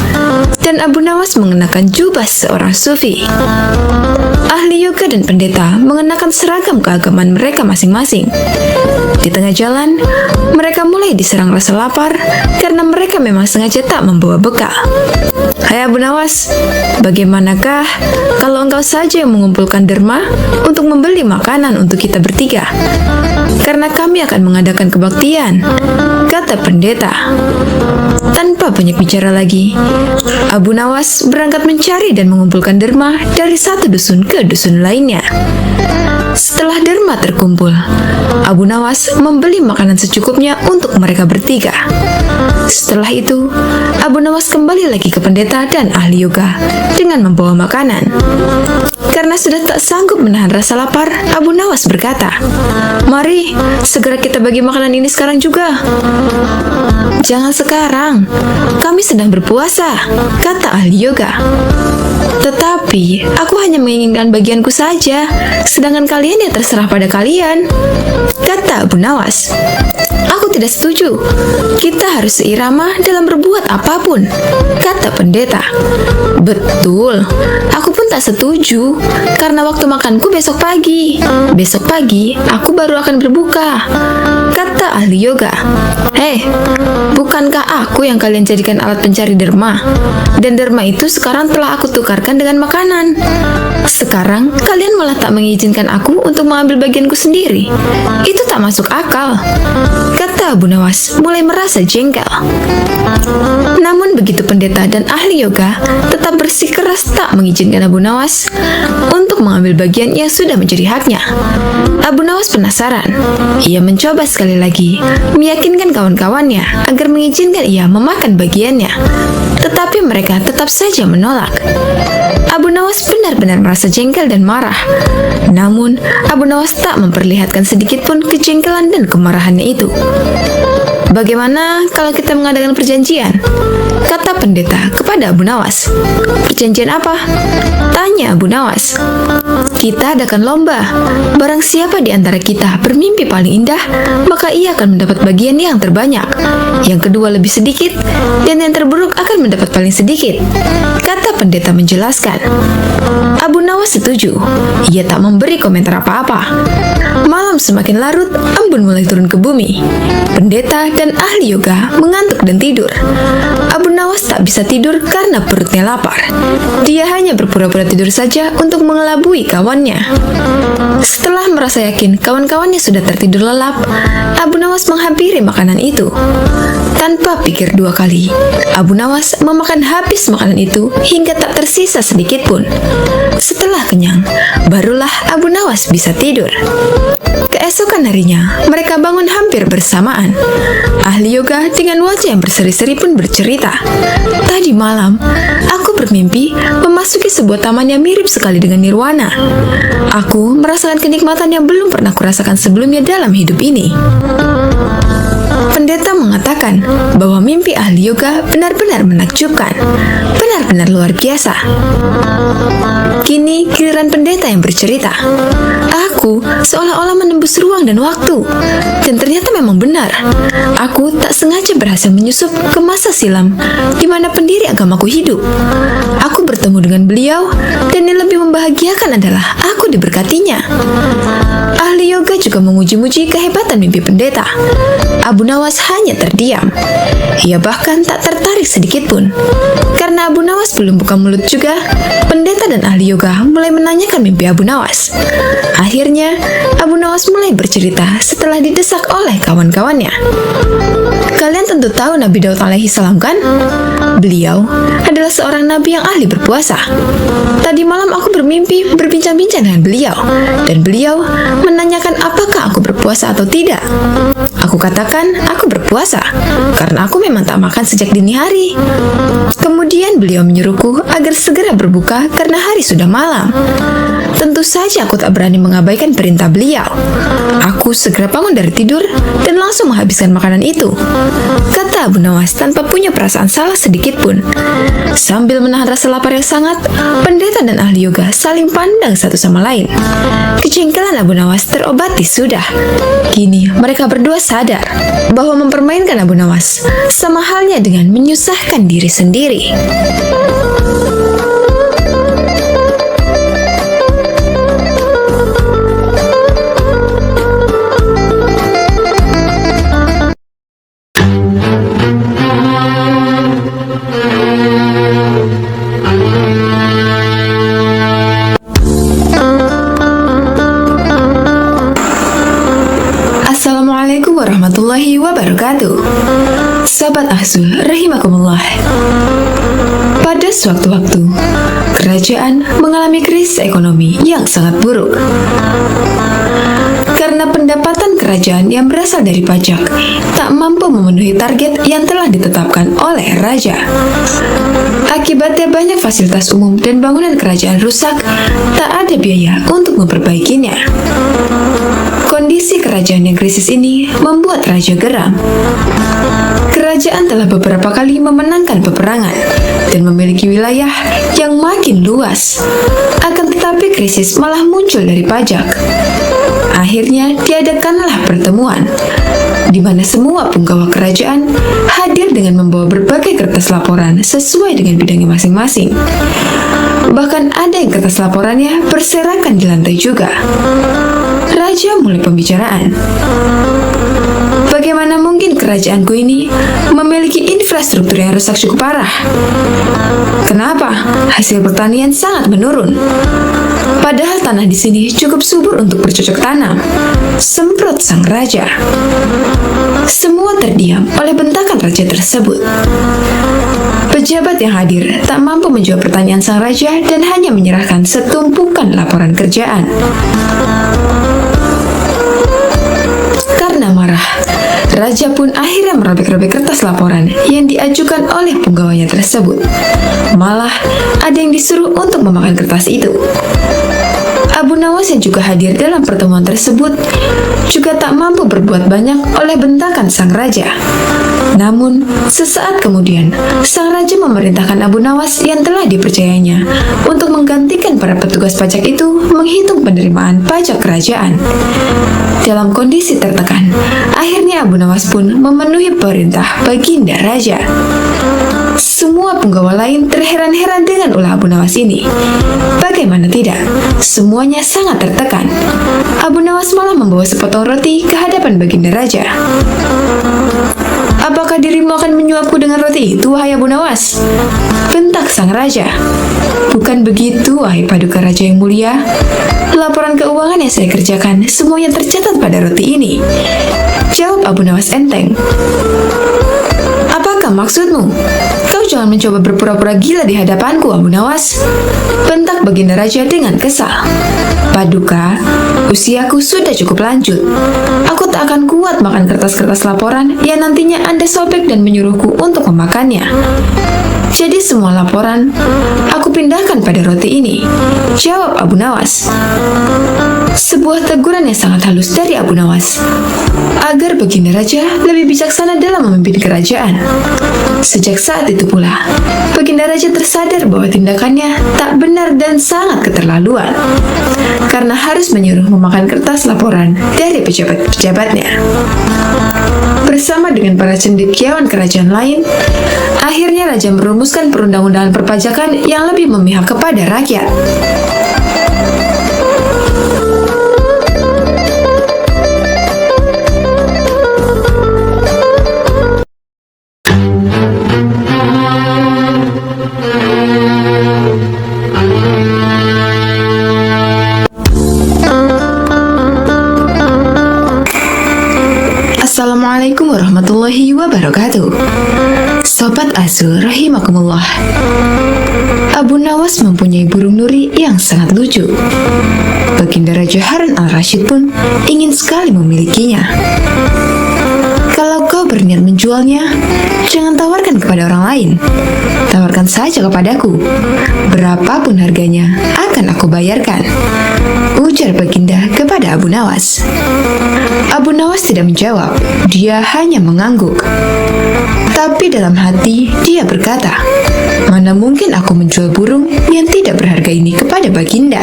dan Abu Nawas mengenakan jubah seorang sufi. Ahli yoga dan pendeta mengenakan seragam keagamaan mereka masing-masing. Di tengah jalan, mereka mulai diserang rasa lapar karena mereka memang sengaja tak membawa bekal. Hai Abu Nawas, bagaimanakah kalau engkau saja yang mengumpulkan derma untuk membeli makanan untuk kita bertiga? Karena kami akan mengadakan kebaktian, kata pendeta. Tanpa banyak bicara lagi, Abu Nawas berangkat mencari dan mengumpulkan derma dari satu dusun ke dusun lainnya. Setelah derma terkumpul, Abu Nawas membeli makanan secukupnya untuk mereka bertiga. Setelah itu, Abu Nawas kembali lagi ke pendeta dan ahli yoga dengan membawa makanan. Karena sudah tak sanggup menahan rasa lapar, Abu Nawas berkata, "Mari, segera kita bagi makanan ini sekarang juga." "Jangan sekarang, kami sedang berpuasa," kata ahli yoga. "Tetapi, aku hanya menginginkan bagianku saja, sedangkan kalian ya terserah pada kalian," kata Abu Nawas. "Aku tidak setuju. Kita harus seirama dalam berbuat apapun," kata pendeta. "Betul, aku pun tak setuju, karena waktu makanku besok pagi. Besok pagi, aku baru akan berbuka," kata ahli yoga. "Hei, bukankah aku yang kalian jadikan alat pencari derma? Dan derma itu sekarang telah aku tukarkan dengan makanan. Sekarang, kalian malah tak mengizinkan aku untuk mengambil bagianku sendiri. Itu tak masuk akal," kata Abu Nawas mulai merasa jengkel. Namun begitu pendeta dan ahli yoga tetap bersikeras tak mengizinkan Abu Nawas untuk mengambil bagian yang sudah menjadi haknya. Abu Nawas penasaran. Ia mencoba sekali lagi meyakinkan kawan-kawannya agar mengizinkan ia memakan bagiannya, tetapi mereka tetap saja menolak. Abu Nawas benar-benar merasa jengkel dan marah. Namun, Abu Nawas tak memperlihatkan sedikit pun kejengkelan dan kemarahannya itu. "Bagaimana kalau kita mengadakan perjanjian?" kata pendeta kepada Abu Nawas. "Perjanjian apa?" tanya Abu Nawas. "Kita adakan lomba. Barang siapa di antara kita bermimpi paling indah, maka ia akan mendapat bagian yang terbanyak. Yang kedua lebih sedikit, dan yang terburuk akan mendapat paling sedikit," kata pendeta menjelaskan. Abu Nawas setuju. Ia tak memberi komentar apa-apa. Malam semakin larut, embun mulai turun ke bumi. Pendeta dan ahli yoga mengantuk dan tidur. Abu Nawas tak bisa tidur karena perutnya lapar. Dia hanya berpura-pura tidur saja untuk mengelabui kawannya. Setelah merasa yakin kawan-kawannya sudah tertidur lelap, Abu Nawas menghampiri makanan itu. Tanpa pikir dua kali, Abu Nawas memakan habis makanan itu hingga tak tersisa sedikit pun. Setelah kenyang, barulah Abu Nawas bisa tidur. Keesokan harinya, mereka bangun hampir bersamaan. Ahli yoga dengan wajah yang berseri-seri pun bercerita, "Tadi malam, aku bermimpi memasuki sebuah taman yang mirip sekali dengan nirwana. Aku merasakan kenikmatan yang belum pernah kurasakan sebelumnya dalam hidup ini." Pendeta mengatakan bahwa mimpi ahli yoga benar-benar menakjubkan, benar-benar luar biasa. Kini giliran pendeta yang bercerita. "Aku seolah-olah menembus ruang dan waktu, dan ternyata memang benar. Aku tak sengaja berhasil menyusup ke masa silam di mana pendiri agamaku hidup. Aku bertemu dengan beliau, dan yang lebih membahagiakan adalah aku diberkatinya." Ahli yoga juga memuji-muji kehebatan mimpi pendeta. Abu Nawas hanya terdiam. Ia bahkan tak tertarik sedikit pun. Karena Abu Nawas belum buka mulut juga, pendeta dan ahli yoga mulai menanyakan mimpi Abu Nawas. Akhirnya, Abu Nawas mulai bercerita setelah didesak oleh kawan-kawannya. "Kalian tentu tahu Nabi Daud alaihi salam, kan? Beliau adalah seorang nabi yang ahli berpuasa. Tadi malam aku bermimpi berbincang-bincang dengan beliau, dan beliau menanyakan apakah aku berpuasa atau tidak. Aku katakan aku berpuasa karena aku memang tak makan sejak dini hari. Kemudian beliau menyuruhku agar segera berbuka karena hari sudah malam. Tentu saja aku tak berani mengabaikan perintah beliau. Aku segera bangun dari tidur dan langsung menghabiskan makanan itu," kata Abu Nawas tanpa punya perasaan salah sedikit pun. Sambil menahan rasa lapar yang sangat, pendeta dan ahli yoga saling pandang satu sama lain. Kejengkelan Abu Nawas terobati sudah. Kini mereka berdua sadar bahwa mempermainkan Abu Nawas sama halnya dengan menyusahkan diri sendiri. Assalamualaikum warahmatullahi wabarakatuh. Sahabat Ahzul rahimakumullah. Pada suatu waktu, kerajaan mengalami krisis ekonomi yang sangat buruk. Karena pendapatan kerajaan yang berasal dari pajak tak mampu memenuhi target yang telah ditetapkan oleh raja. Akibatnya banyak fasilitas umum dan bangunan kerajaan rusak, tak ada biaya untuk memperbaikinya. Kondisi kerajaan yang krisis ini membuat raja geram. Kerajaan telah beberapa kali memenangkan peperangan dan memiliki wilayah yang makin luas. Akan tetapi krisis malah muncul dari pajak. Akhirnya diadakanlah pertemuan, di mana semua punggawa kerajaan hadir dengan membawa berbagai kertas laporan sesuai dengan bidangnya masing-masing. Bahkan ada yang kertas laporannya berserakan di lantai juga. Raja mulai pembicaraan. Bagaimana mungkin kerajaanku ini memiliki infrastruktur yang rusak cukup parah? Kenapa hasil pertanian sangat menurun? Padahal tanah di sini cukup subur untuk bercocok tanam. Semprot sang raja. Semua terdiam oleh bentakan raja tersebut. Pejabat yang hadir tak mampu menjawab pertanyaan sang raja dan hanya menyerahkan setumpukan laporan kerjaan. Karena marah, raja pun akhirnya merobek-robek kertas laporan yang diajukan oleh punggawanya tersebut. Malah, ada yang disuruh untuk memakan kertas itu. Abu Nawas yang juga hadir dalam pertemuan tersebut juga tak mampu berbuat banyak oleh bentakan sang raja. Namun, sesaat kemudian, sang raja memerintahkan Abu Nawas yang telah dipercayanya untuk menggantikan para petugas pajak itu menghitung penerimaan pajak kerajaan. Dalam kondisi tertekan, akhirnya Abu Nawas pun memenuhi perintah baginda raja. Semua penggawa lain terheran-heran dengan ulah Abu Nawas ini. Bagaimana tidak, semuanya sangat tertekan. Abu Nawas malah membawa sepotong roti ke hadapan baginda raja. "Apakah dirimu akan menyuapku dengan roti itu, wahai Abu Nawas?" bentak sang raja. "Bukan begitu, wahai paduka raja yang mulia. Laporan keuangan yang saya kerjakan semuanya tercatat pada roti ini," jawab Abu Nawas enteng. "Apakah maksudmu? Kau jangan mencoba berpura-pura gila di hadapanku, Abu Nawas," bentak baginda raja dengan kesal. "Paduka, usiaku sudah cukup lanjut. Aku tak akan kuat makan kertas-kertas laporan yang nantinya Anda sobek dan menyuruhku untuk memakannya. Jadi semua laporan aku pindahkan pada roti ini," jawab Abu Nawas. Sebuah teguran yang sangat halus dari Abu Nawas agar baginda raja lebih bijaksana dalam memimpin kerajaan. Sejak saat itu pula, baginda raja tersadar bahwa tindakannya tak benar dan sangat keterlaluan karena harus menyuruh memakan kertas laporan dari pejabat-pejabatnya. Bersama dengan para cendekiawan kerajaan lain, akhirnya raja merumuskan perundang-undangan perpajakan yang lebih memihak kepada rakyat. Assalamualaikum warahmatullahi wabarakatuh. Sobat Azul rahimakumullah. Abu Nawas mempunyai burung nuri yang sangat lucu. Baginda Raja Harun al-Rashid pun ingin sekali memilikinya. Kalau kau berniat menjualnya, jangan tawarkan kepada orang lain. Tawarkan saja kepadaku. Berapapun harganya, akan aku bayarkan, ujar baginda kepada Abu Nawas. Abu Nawas tidak menjawab, dia hanya mengangguk. Tapi dalam hati, dia berkata, "Mana mungkin aku menjual burung yang tidak berharga ini kepada baginda."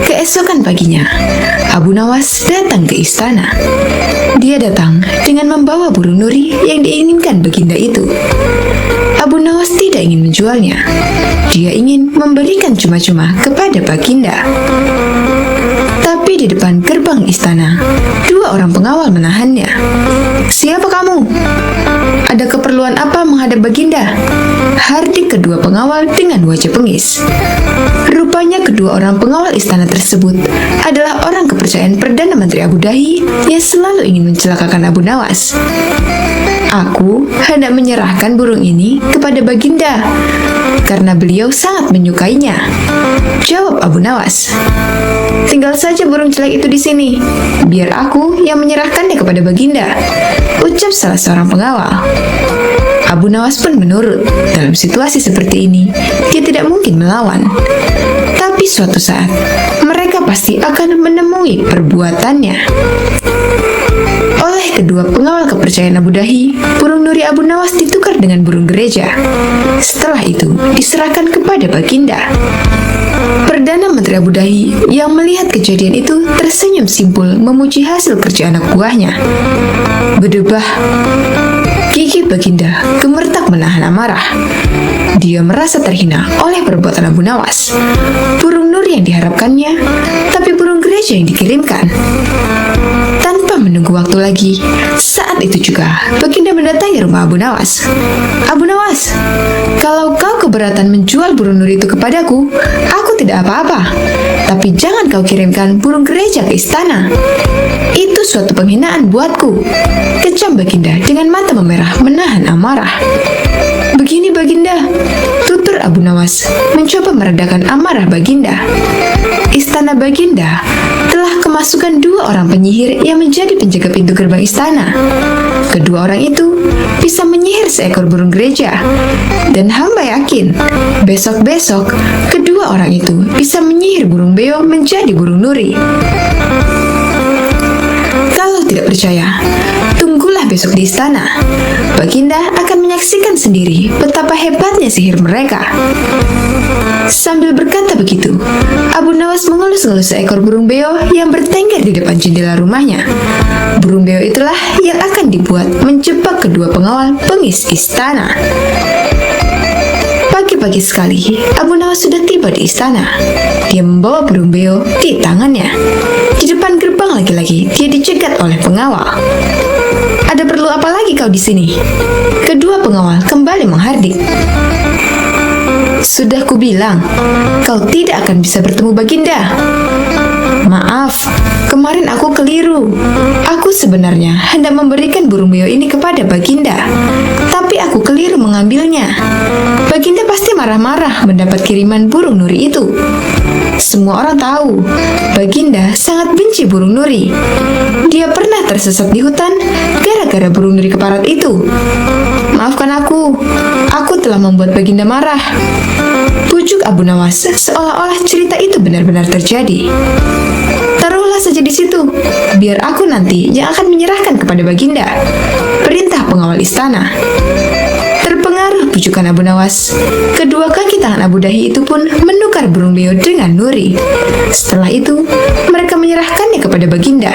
Keesokan paginya, Abu Nawas datang ke istana. Dia datang dengan membawa burung nuri yang diinginkan baginda itu. Abu Nawas tidak ingin menjualnya. Dia ingin memberikan cuma-cuma kepada baginda. Tapi di depan gerbang istana, dua orang pengawal menahannya. "Siapa kamu? Ada keperluan apa menghadap baginda?" hardik kedua pengawal dengan wajah bengis. Rupanya kedua orang pengawal istana tersebut adalah orang kepercayaan Perdana Menteri Abu Dahi yang selalu ingin mencelakakan Abu Nawas. "Aku hendak menyerahkan burung ini kepada baginda karena beliau sangat menyukainya," jawab Abu Nawas. "Tinggal saja burung jelek itu di sini, biar aku yang menyerahkannya kepada baginda," ucap salah seorang pengawal. Abu Nawas pun menurut. Dalam situasi seperti ini, dia tidak mungkin melawan. Tapi suatu saat, mereka pasti akan menemui perbuatannya. Oleh kedua pengawal kepercayaan Abu Dahi, burung nuri Abu Nawas ditukar dengan burung gereja. Setelah itu, diserahkan kepada baginda. Perdana Menteri Abu Dahi yang melihat kejadian itu tersenyum simpul memuji hasil kerja anak buahnya. Berdebah, gigi baginda gemeretak menahan amarah. Dia merasa terhina oleh perbuatan Abu Nawas. Burung nuri yang diharapkannya, tapi burung gereja yang dikirimkan. Tanpa menunggu waktu lagi, saat itu juga baginda mendatangi rumah Abu Nawas. "Abu Nawas, kalau kau keberatan menjual burung nuri itu kepadaku, aku tidak apa-apa. Tapi jangan kau kirimkan burung gereja ke istana. Itu suatu penghinaan buatku," kecam baginda dengan mata memerah menahan amarah. "Begini baginda," tutur Abu Nawas mencoba meredakan amarah baginda. Istana baginda telah kemasukan dua orang penyihir yang menjadi penjaga pintu gerbang istana. Kedua orang itu bisa menyihir seekor burung gereja. Dan hamba yakin, besok-besok kedua orang itu bisa menyihir burung beo menjadi burung nuri. Kalau tidak percaya, tunggulah besok di istana. Baginda akan menyaksikan sendiri betapa hebatnya sihir mereka. Sambil berkata begitu, Abu Nawas mengelus-ngelus seekor burung beo yang bertengger di depan jendela rumahnya. Burung beo itulah yang akan dibuat menjebak kedua pengawal pengis istana. Pagi-pagi sekali, Abu Nawas sudah tiba di istana. Dia membawa burung beo di tangannya. Di depan gerbang lagi-lagi, dia dicegat oleh pengawal. "Ada perlu apa lagi kau di sini?" Kedua pengawal kembali menghardik. "Sudah kubilang, kau tidak akan bisa bertemu Baginda." "Maaf, kemarin aku keliru. Aku sebenarnya hendak memberikan burung beo ini kepada Baginda, tapi aku keliru mengambilnya. Baginda pasti marah-marah mendapat kiriman burung nuri itu. Semua orang tahu, Baginda sangat benci burung nuri. Dia pernah tersesat di hutan gara-gara burung nuri keparat itu. Maafkan aku telah membuat Baginda marah." Pujuk Abu Nawas seolah-olah cerita itu benar-benar terjadi. "Taruhlah saja di situ, biar aku nanti yang akan menyerahkan kepada Baginda," perintah pengawal istana. Terpengaruh pujukan Abu Nawas, kedua kaki tangan Abu Dahi itu pun menukar burung beo dengan nuri. Setelah itu, mereka menyerahkannya kepada Baginda.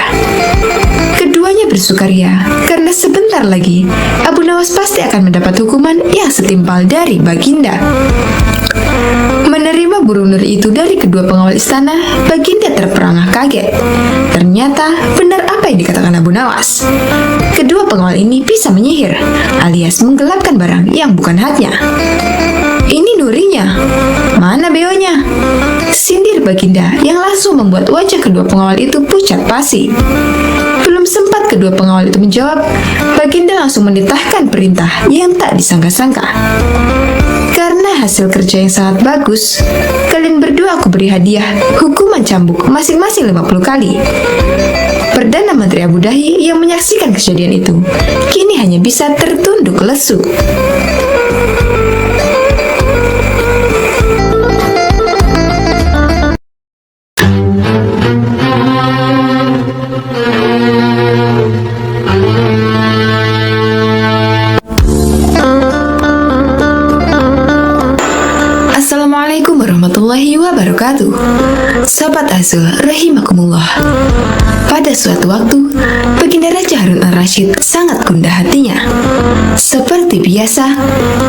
Keduanya bersukaria karena sebentar lagi Abu Nawas pasti akan mendapat hukuman yang setimpal dari Baginda. Menerima burung nuri itu dari kedua pengawal istana, Baginda terperangah kaget. Ternyata benar apa yang dikatakan Abu Nawas. Kedua pengawal ini bisa menyihir, alias menggelapkan barang yang bukan haknya. "Ini nurinya, mana beonya?" sindir Baginda yang langsung membuat wajah kedua pengawal itu pucat pasi. Belum sempat kedua pengawal itu menjawab, Baginda langsung menitahkan perintah yang tak disangka-sangka. "Karena hasil kerja yang sangat bagus, kalian berdua aku beri hadiah hukuman cambuk masing-masing 50 kali. Perdana Menteri Abu Dahi yang menyaksikan kejadian itu kini hanya bisa tertunduk lesu. Assalamualaikum warahmatullahi wabarakatuh. Sahabat Azul rahimakumullah. Pada suatu waktu, Baginda Raja Harun al-Rasyid sangat gundah hatinya. Seperti biasa,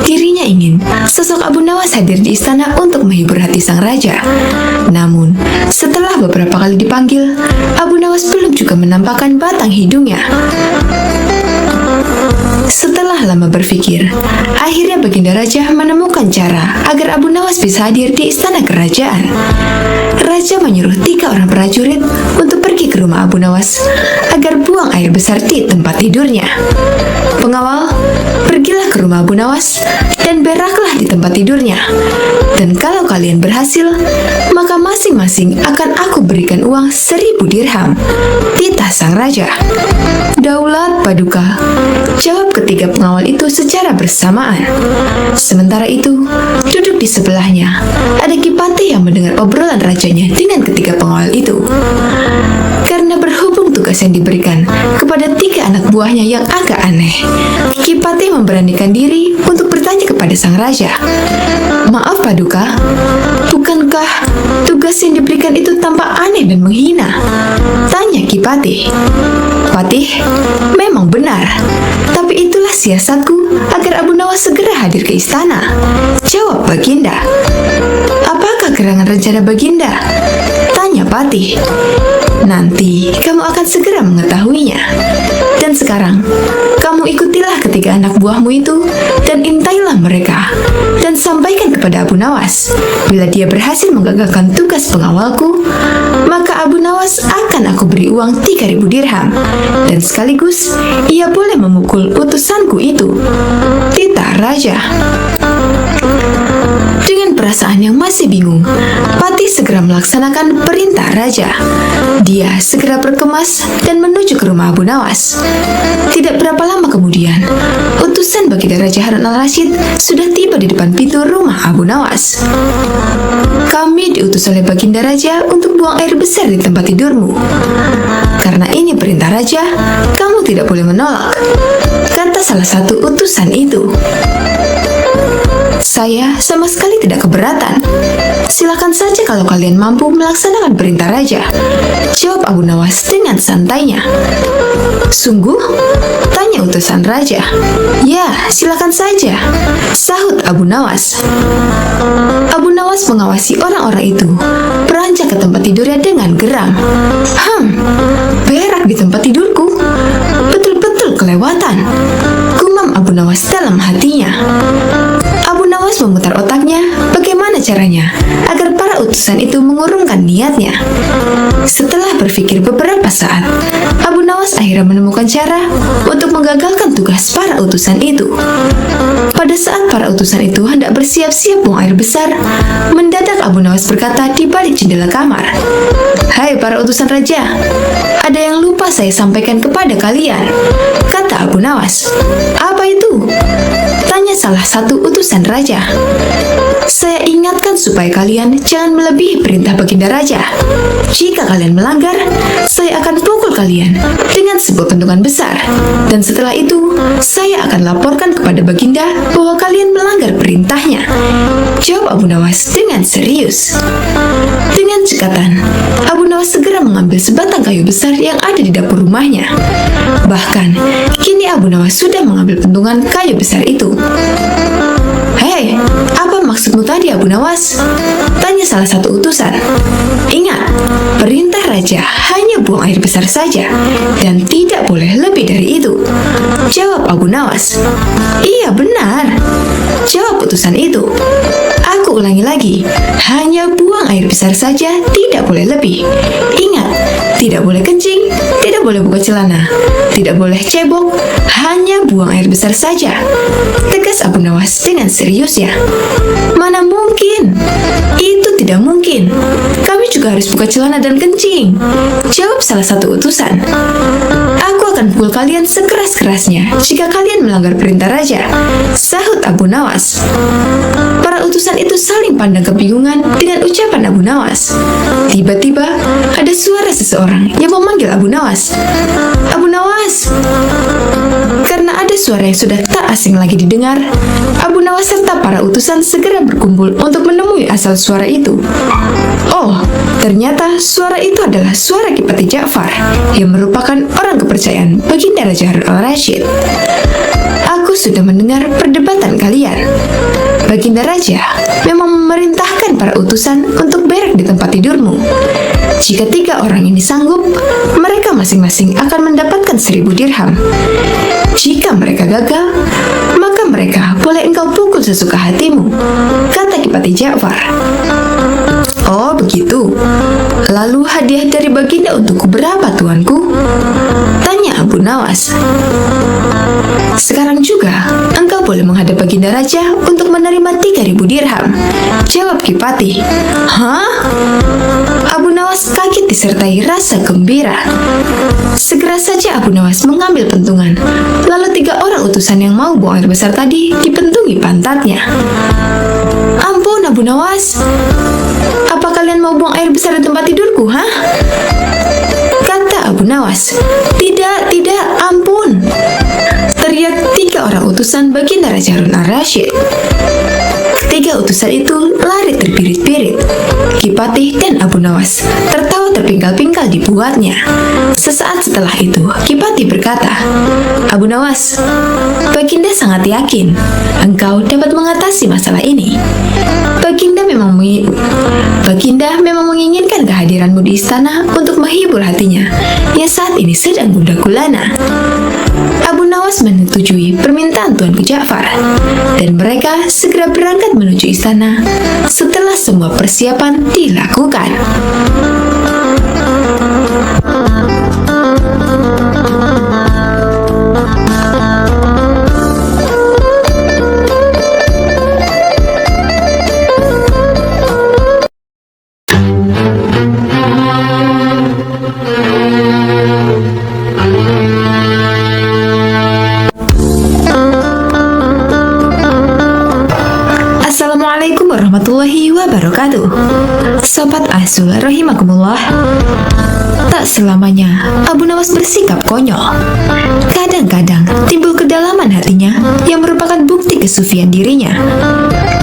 dirinya ingin sosok Abu Nawas hadir di istana untuk menghibur hati sang raja. Namun, setelah beberapa kali dipanggil, Abu Nawas belum juga menampakkan batang hidungnya. Setelah lama berpikir, akhirnya Baginda Raja menemukan cara agar Abu Nawas bisa hadir di istana kerajaan. Raja menyuruh 3 orang prajurit untuk pergi ke rumah Abu Nawas agar buang air besar di tempat tidurnya. "Pengawal, pergilah ke rumah Abu Nawas dan beraklah di tempat tidurnya. Dan kalau kalian berhasil, maka masing-masing akan aku berikan uang 1000 dirham," titah sang raja. "Daulat Paduka," jawab ketiga pengawal itu secara bersamaan. Sementara itu, duduk di sebelahnya ada Kipati yang mendengar obrolan rajanya dengan ketiga pengawal itu. Karena berhubung tugas yang diberikan kepada 3 anak buahnya yang agak aneh, Kipati memberanikan diri untuk bertanya kepada sang raja. "Maaf Paduka, bukankah tugas yang diberikan itu tampak aneh dan menghina?" tanya Kipati. "Patih, memang benar, tapi itulah siasatku agar Abu Nawas segera hadir ke istana," jawab Baginda. "Apakah gerangan rencana Baginda?" tanya Patih. "Nanti kamu akan segera mengetahuinya. Dan sekarang, kamu ikutilah ketiga anak buahmu itu dan intailah mereka. Dan sampaikan kepada Abu Nawas, bila dia berhasil menggagalkan tugas pengawalku, maka Abu Nawas akan aku beri uang 3.000 dirham. Dan sekaligus, ia boleh memukul utusanku itu," titah raja. Dengan perasaan yang masih bingung, Patih segera melaksanakan perintah raja. Dia segera berkemas dan menuju ke rumah Abu Nawas. Tidak berapa lama kemudian, utusan Baginda Raja Harun al-Rashid sudah tiba di depan pintu rumah Abu Nawas. "Kami diutus oleh Baginda Raja untuk buang air besar di tempat tidurmu. Karena ini perintah raja, kamu tidak boleh menolak," kata salah satu utusan itu. "Saya sama sekali tidak keberatan. Silakan saja kalau kalian mampu melaksanakan perintah raja," jawab Abu Nawas dengan santainya. "Sungguh?" tanya utusan raja. "Ya, silakan saja," sahut Abu Nawas. Abu Nawas mengawasi orang-orang itu beranjak ke tempat tidurnya dengan geram. Berak di tempat tidurku? Betul-betul kelewatan," gumam Abu Nawas dalam hatinya. Abu Nawas memutar otaknya bagaimana caranya agar para utusan itu mengurungkan niatnya. Setelah berpikir beberapa saat, Abu Nawas akhirnya menemukan cara untuk menggagalkan tugas para utusan itu. Pada saat para utusan itu hendak bersiap-siap buang air besar, mendadak Abu Nawas berkata di balik jendela kamar, "Hai para utusan raja, ada yang lupa saya sampaikan kepada kalian," kata Abu Nawas. "Apa itu?" tanya salah satu utusan raja. "Saya ingatkan supaya kalian jangan melebihi perintah Baginda Raja. Jika kalian melanggar, saya akan pukul kalian dengan sebuah bentukan besar. Dan setelah itu, saya akan laporkan kepada Baginda bahwa kalian melanggar perintahnya," jawab Abu Nawas dengan serius. Dengan cekatan, Abu Nawas segera mengambil sebatang kayu besar yang ada di dapur rumahnya. Bahkan, kini Abu Nawas sudah mengambil pentungan kayu besar itu. "Hei, apa maksudmu tadi, Abu Nawas?" tanya salah satu utusan. "Ingat, perintah raja hanya buang air besar saja dan tidak boleh lebih dari itu," jawab Abu Nawas. "Iya benar," jawab utusan itu. "Aku ulangi lagi, hanya buang air besar saja, tidak boleh lebih. Ingat, tidak boleh kencing, tidak boleh buka celana, tidak boleh cebok, hanya buang air besar saja," tegas Abu Nawas dengan seriusnya. "Mana mungkin? Itu tidak mungkin. Kami juga harus buka celana dan kencing," jawab salah satu utusan. "Aku akan pukul kalian sekeras-kerasnya jika kalian melanggar perintah raja," sahut Abu Nawas. Para utusan itu saling pandang kebingungan dengan ucapan Abu Nawas. Tiba-tiba ada suara seseorang yang memanggil Abu Nawas. "Abu Nawas!" Karena ada suara yang sudah tak asing lagi didengar, Abu Nawas serta para utusan segera berkumpul untuk menemui asal suara itu. Oh, ternyata suara itu adalah suara Ki Patih Ja'far yang merupakan orang kepercayaan Baginda Raja Harun al-Rashid. "Aku sudah mendengar perdebatan kalian. Baginda Raja memang memerintahkan para utusan untuk berak di tempat tidurmu. Jika 3 orang ini sanggup, mereka masing-masing akan mendapatkan 1000 dirham. Jika mereka gagal, maka mereka boleh engkau pukul sesuka hatimu," kata Ki Patih Ja'far. "Oh begitu. Lalu hadiah dari Baginda untukku berapa, tuanku?" tanya Abu Nawas. "Sekarang juga engkau boleh menghadap Baginda Raja untuk menerima 3000 dirham," jawab Ki Patih. "Hah?" Abu Nawas kaget disertai rasa gembira. Segera saja Abu Nawas mengambil pentungan. Lalu 3 orang utusan yang mau buang air besar tadi dipentungi pantatnya. "Ampun Abu Nawas, apa kalian mau buang air besar di tempat tidurku, hah?" kata Abu Nawas. Tidak, ampun," teriak 3 orang utusan Baginda Raja Harun al-Rashid. Ketiga utusan itu lari terbirit-birit. Ki Patih dan Abu Nawas tertawa terpingkal-pingkal dibuatnya. Sesaat setelah itu, Ki Patih berkata, "Abu Nawas, Baginda sangat yakin engkau dapat mengatasi masalah ini. Baginda memang menginginkan kehadiranmu di istana untuk menghibur hatinya yang saat ini sedang gundah gulana." Abu Nawas menyetujui permintaan Tuanku Ja'far, dan mereka segera berangkat menuju istana setelah semua persiapan dilakukan. wabarakatuh. Sobat Asul rahimakumullah. Tak selamanya Abu Nawas bersikap konyol. Kadang-kadang timbul kedalaman hatinya yang merupakan bukti kesufian dirinya.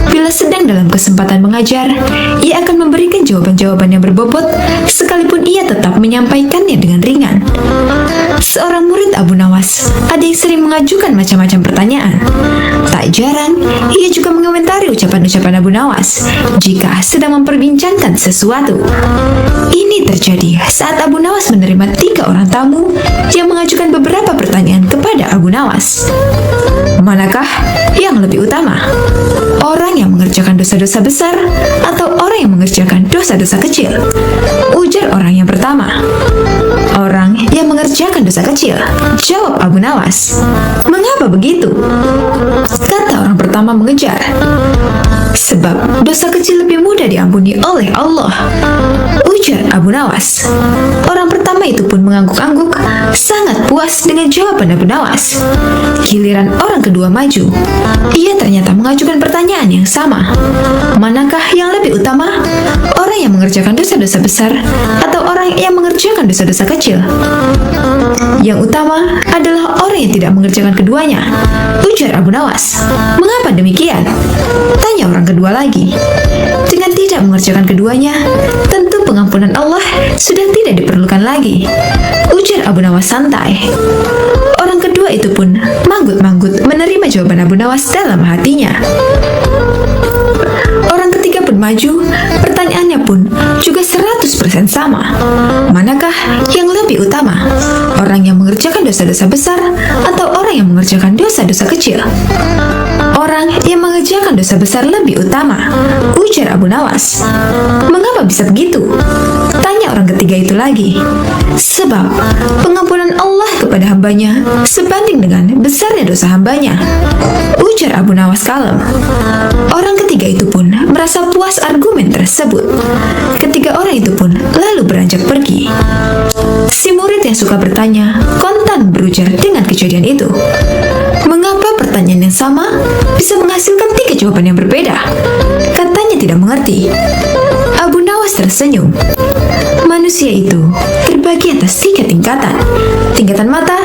Bila sedang dalam kesempatan mengajar, ia akan memberikan jawaban-jawaban yang berbobot, sekalipun ia tetap menyampaikannya dengan ringan. Seorang murid Abu Nawas, ada yang sering mengajukan macam-macam pertanyaan. Tak jarang, ia juga mengomentari ucapan-ucapan Abu Nawas jika sedang memperbincangkan sesuatu. Ini terjadi saat Abu Nawas menerima 3 orang tamu yang mengajukan beberapa pertanyaan kepada Abu Nawas. Manakah yang lebih utama? Orang yang mengerjakan dosa-dosa besar atau orang yang mengerjakan dosa-dosa kecil? Ujar orang yang pertama. Orang yang mengerjakan dosa kecil, jawab Abu Nawas. Mengapa begitu? Kata orang pertama mengejar. Sebab dosa kecil lebih mudah diampuni oleh Allah, ujar Abu Nawas. Orang pertama itu pun mengangguk-angguk, sangat puas dengan jawaban Abu Nawas. Giliran orang kedua maju. Ia ternyata mengajukan pertanyaan yang sama. Manakah yang lebih utama? Orang yang mengerjakan dosa-dosa besar atau orang yang mengerjakan dosa-dosa kecil? Yang utama adalah orang yang tidak mengerjakan keduanya, ujar Abu Nawas. Mengapa demikian? Tanya orang kedua lagi. Dengan tidak mengerjakan keduanya, tentu pengampunan Allah sudah tidak diperlukan lagi, ujar Abu Nawas santai. Orang kedua itu pun manggut-manggut menerima jawaban Abu Nawas dalam hatinya. Orang ketiga pun maju, pertanyaannya pun juga 100% sama. Manakah yang lebih utama? Orang yang mengerjakan dosa-dosa besar atau orang yang mengerjakan dosa-dosa kecil? Orang yang mengerjakan dosa besar lebih utama, ujar Abu Nawas. Mengapa bisa begitu? Tanya orang ketiga itu lagi. Sebab pengampunan Allah kepada hambanya sebanding dengan besarnya dosa hambanya, ujar Abu Nawas kalem. Orang ketiga itu pun merasa puas argumen tersebut. Ketiga orang itu pun lalu beranjak pergi. Si murid yang suka bertanya kontan berujar dengan kejadian itu. Mengapa pertanyaan yang sama bisa menghasilkan 3 jawaban yang berbeda? Katanya tidak mengerti. Abu Nawas tersenyum. Manusia itu terbagi atas 3 tingkatan. Tingkatan mata,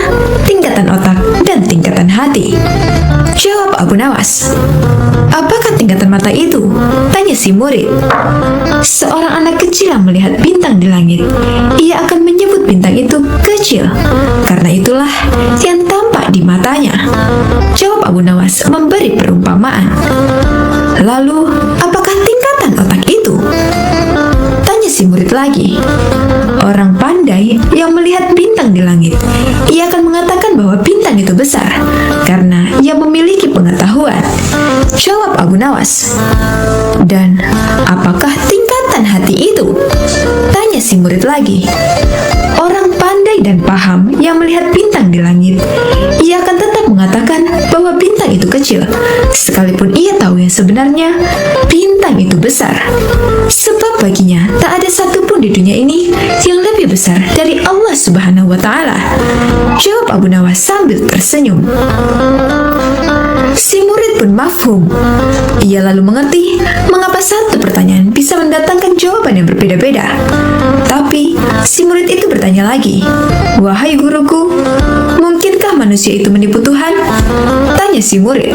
tingkatan otak, dan tingkatan hati. Jawab Abu Nawas. Apakah tingkatan mata itu? Tanya si murid. Seorang anak kecil yang melihat bintang di langit, ia akan menyebut bintang itu kecil. Karena itulah yang tampak di matanya. Jawab Abu Nawas memberi perumpamaan. Lalu, apakah tingkatan otak itu? Tanya si murid lagi. Orang pandai yang melihat bintang di langit, ia akan mengatakan bahwa bintang itu besar karena ia memiliki pengetahuan. Jawab Abu Nawas. Dan apakah tingkatan hati itu? Tanya si murid lagi. Orang pandai dan paham yang melihat bintang di langit, ia akan tetap mengatakan bahwa bintang itu kecil, sekalipun ia tahu yang sebenarnya bintang itu besar. Sebab baginya tak ada satupun di dunia ini yang lebih besar dari Allah Subhanahu wa Ta'ala. Jawab Abu Nawas sambil tersenyum. Si murid pun mafhum. Ia lalu mengerti mengapa satu pertanyaan bisa mendatangkan jawaban yang berbeda-beda. Tapi si murid itu bertanya lagi. Wahai guruku, mungkinkah manusia itu menipu Tuhan? Tanya si murid.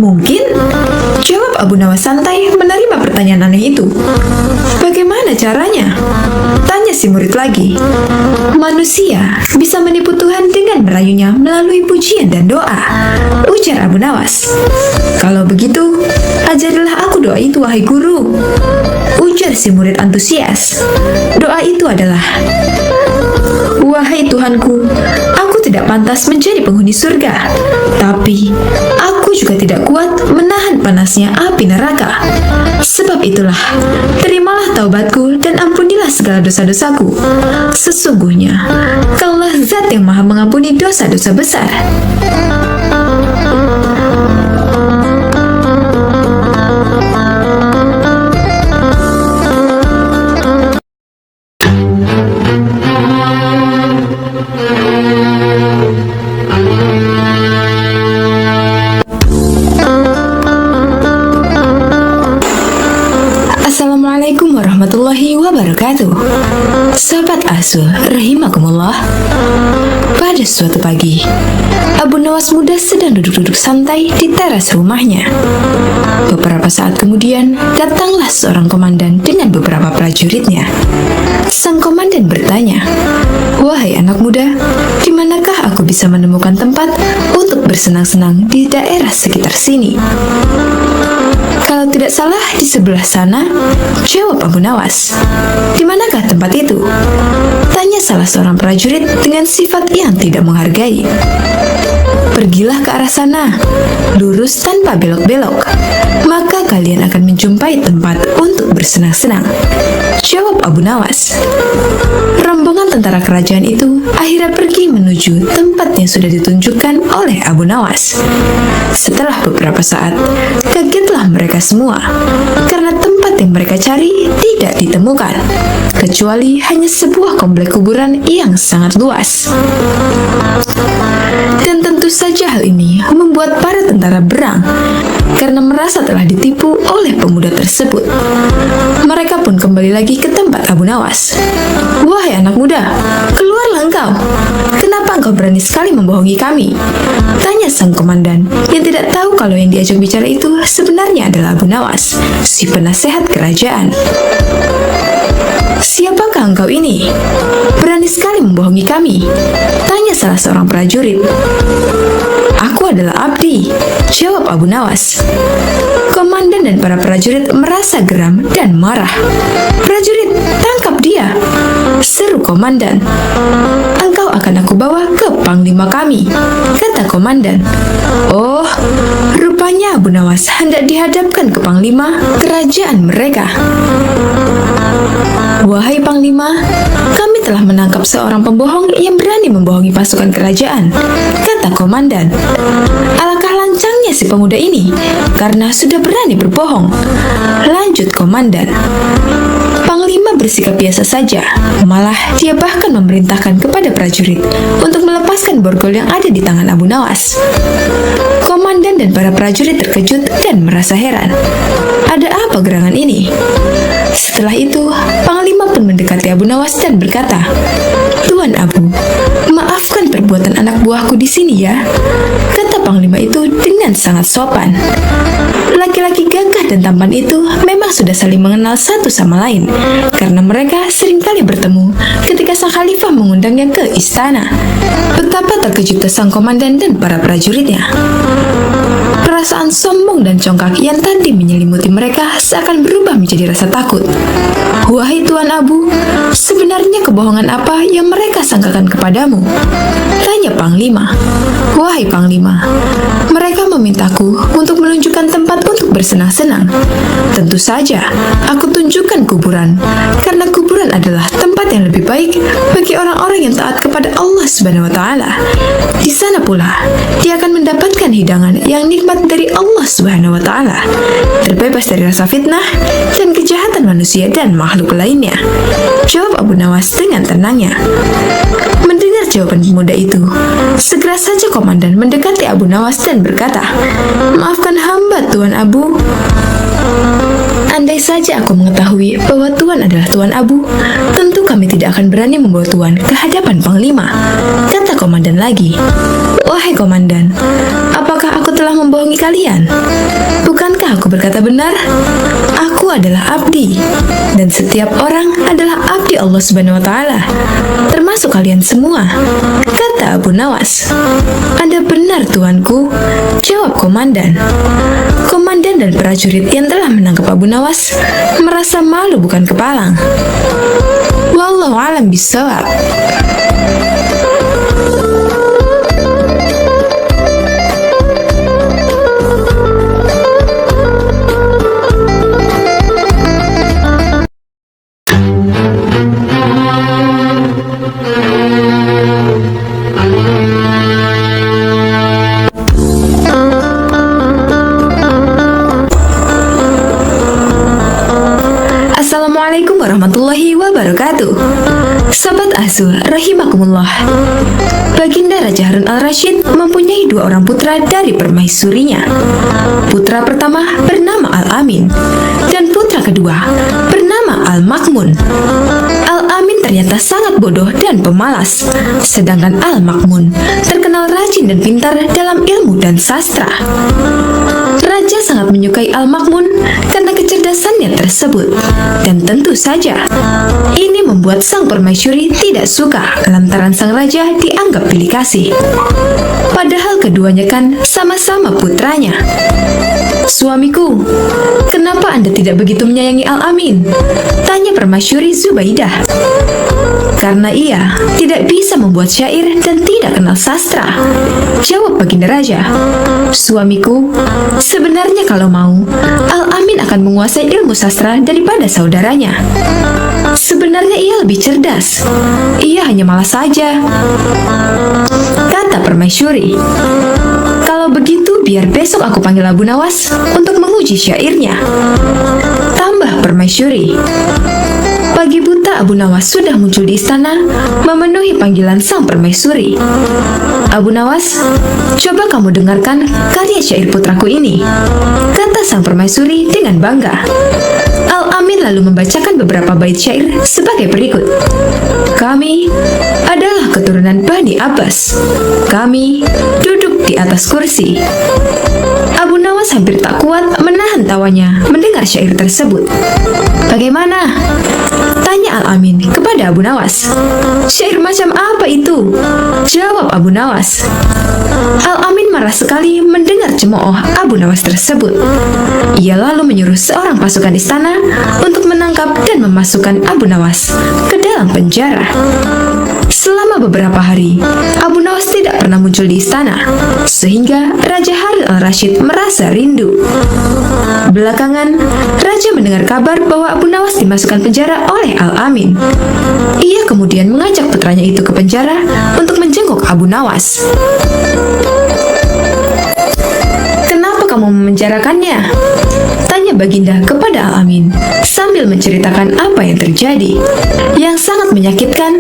Mungkin? Jawab Abu Nawas santai menerima pertanyaan aneh itu. Bagaimana caranya? Tanya si murid lagi. Manusia bisa menipu Tuhan dengan merayunya melalui pujian dan doa, ujar Abu Nawas. Kalau begitu, ajarilah aku doa itu wahai guru, ujar si murid antusias. Doa itu adalah, wahai Tuhanku, aku tidak pantas menjadi penghuni surga, tapi aku juga tidak kuat menahan panasnya api neraka. Sebab itulah, terimalah taubatku dan ampunilah segala dosa-dosaku. Sesungguhnya, Kaulah Zat yang Maha Mengampuni dosa-dosa besar. Asul rahimakumullah. Pada suatu pagi, Abu Nawas muda sedang duduk-duduk santai di teras rumahnya. Beberapa saat kemudian, datanglah seorang komandan dengan beberapa prajuritnya. Sang komandan bertanya, "Wahai anak muda, di manakah aku bisa menemukan tempat untuk bersenang-senang di daerah sekitar sini?" "Kalau tidak salah di sebelah sana," jawab Abu Nawas. "Di manakah tempat itu?" tanya salah seorang prajurit dengan sifat yang tidak menghargai. "Pergilah ke arah sana, lurus tanpa belok-belok, maka kalian akan menjumpai tempat untuk bersenang-senang," jawab Abu Nawas. Rombongan tentara kerajaan itu akhirnya pergi menuju tempat yang sudah ditunjukkan oleh Abu Nawas. Setelah beberapa saat, kagetlah mereka semua karena tempat yang mereka cari tidak ditemukan, kecuali hanya sebuah komplek kuburan yang sangat luas. Dan tentu saja hal ini membuat para tentara berang karena merasa telah ditipu oleh pemuda tersebut. Mereka pun kembali lagi ke tempat Abu Nawas. "Wahai anak muda, keluarlah engkau. Kenapa engkau berani sekali membohongi kami?" tanya sang komandan yang tidak tahu kalau yang diajak bicara itu sebenarnya adalah Abu Nawas, si penasehat kerajaan. "Siapakah engkau ini? Berani sekali membohongi kami," tanya salah seorang prajurit. "Aku adalah Abdi," jawab Abu Nawas. Komandan dan para prajurit merasa geram dan marah. "Prajurit, tangkap dia!" seru komandan. "Engkau akan aku bawa ke panglima kami," kata komandan. Oh, rupanya Abu Nawas hendak dihadapkan ke panglima kerajaan mereka. "Wahai panglima, kami telah menangkap seorang pembohong yang berani membohongi pasukan kerajaan," kata komandan. "Alangkah lancangnya si pemuda ini karena sudah berani berbohong," lanjut komandan. Panglima bersikap biasa saja, malah dia bahkan memerintahkan kepada prajurit untuk melepaskan borgol yang ada di tangan Abu Nawas. Komandan dan para prajurit terkejut dan merasa heran. Ada apa gerangan ini? Setelah itu, Panglima pun mendekati Abu Nawas dan berkata, "Tuan Abu, maafkan perbuatan anak buahku di sini ya," kata Panglima itu dengan sangat sopan. Laki-laki gagah dan tampan itu memang sudah saling mengenal satu sama lain karena mereka seringkali bertemu ketika sang khalifah mengundangnya ke istana. Betapa terkejutnya sang komandan dan para prajuritnya. Perasaan sombong dan congkak yang tadi menyelimuti mereka seakan berubah menjadi rasa takut. "Wahai Tuan Abu, sebenarnya kebohongan apa yang mereka sangkakan kepadamu?" tanya Panglima. "Wahai Panglima, mereka memintaku untuk menunjukkan tempat untuk bersenang-senang. Tentu saja, aku tunjukkan kuburan, karena kuburan adalah tempat yang lebih baik bagi orang-orang yang taat kepada Allah Subhanahu wa Ta'ala. Di sana pula, dia akan mendapatkan hidangan yang nikmat dari Allah Subhanahu wa Ta'ala, terbebas dari rasa fitnah dan kejahatan manusia dan makhluk lainnya," jawab Abu Nawas dengan tenangnya. Mendengar jawaban pemuda itu, segera saja komandan mendekati Abu Nawas dan berkata, "Maafkan hamba, Tuan Abu. Andai saja aku mengetahui bahwa Tuan adalah Tuan Abu, tentu kami tidak akan berani membawa Tuan ke hadapan Panglima," kata komandan lagi. "Wahai komandan, apakah aku telah membohongi kalian? Bukankah aku berkata benar? Aku adalah abdi, dan setiap orang adalah abdi Allah Subhanahu wa Ta'ala, termasuk kalian semua," kata Abu Nawas. "Anda benar, tuanku," jawab komandan. Komandan dan prajurit yang telah menangkap Abu Nawas merasa malu bukan kepalang. Wallahu a'lam bishawab. Assalamualaikum warahmatullahi wabarakatuh. Sahabat Asul rahimakumullah. Baginda Raja Harun al-Rasyid mempunyai dua orang putra dari permaisurinya. Putra pertama bernama Al-Amin dan putra kedua bernama Al-Makmun. Al-Amin Al-Amin ternyata sangat bodoh dan pemalas, sedangkan Al-Makmun terkenal rajin dan pintar dalam ilmu dan sastra. Raja sangat menyukai Al-Makmun karena kecerdasannya tersebut, dan tentu saja ini membuat sang permaisuri tidak suka lantaran sang raja dianggap pilih kasih. Padahal keduanya kan sama-sama putranya. "Suamiku, kenapa Anda tidak begitu menyayangi Al-Amin?" tanya permaisuri Zubaidah. "Karena ia tidak bisa membuat syair dan tidak kenal sastra," jawab Baginda Raja. "Suamiku, sebenarnya kalau mau, Al-Amin akan menguasai ilmu sastra daripada saudaranya. Sebenarnya ia lebih cerdas, ia hanya malas saja," kata permaisuri. "Kalau begitu biar besok aku panggil Abu Nawas untuk menguji syairnya," tambah permaisuri. Pagi buta Abu Nawas sudah muncul di istana memenuhi panggilan sang permaisuri. "Abu Nawas, coba kamu dengarkan karya syair putraku ini," kata sang permaisuri dengan bangga. Al-Amin lalu membacakan beberapa bait syair sebagai berikut. "Kami adalah keturunan Bani Abbas. Kami duduk di atas kursi." Abu Nawas hampir tak kuat menahan tawanya mendengar syair tersebut. "Bagaimana?" tanya Al-Amin kepada Abu Nawas. "Syair macam apa itu?" jawab Abu Nawas. Al-Amin marah sekali mendengar cemooh Abu Nawas tersebut. Ia lalu menyuruh seorang pasukan istana untuk menangkap dan memasukkan Abu Nawas ke dalam penjara. Selama beberapa hari, Abu Nawas tidak pernah muncul di istana, sehingga Raja Harun al-Rashid merasa rindu. Belakangan, Raja mendengar kabar bahwa Abu Nawas dimasukkan penjara oleh Al-Amin. Ia kemudian mengajak putranya itu ke penjara untuk menjenguk Abu Nawas. "Kenapa kamu memenjarakannya?" tanya Baginda kepada Al-Amin sambil menceritakan apa yang terjadi. "Yang sangat menyakitkan,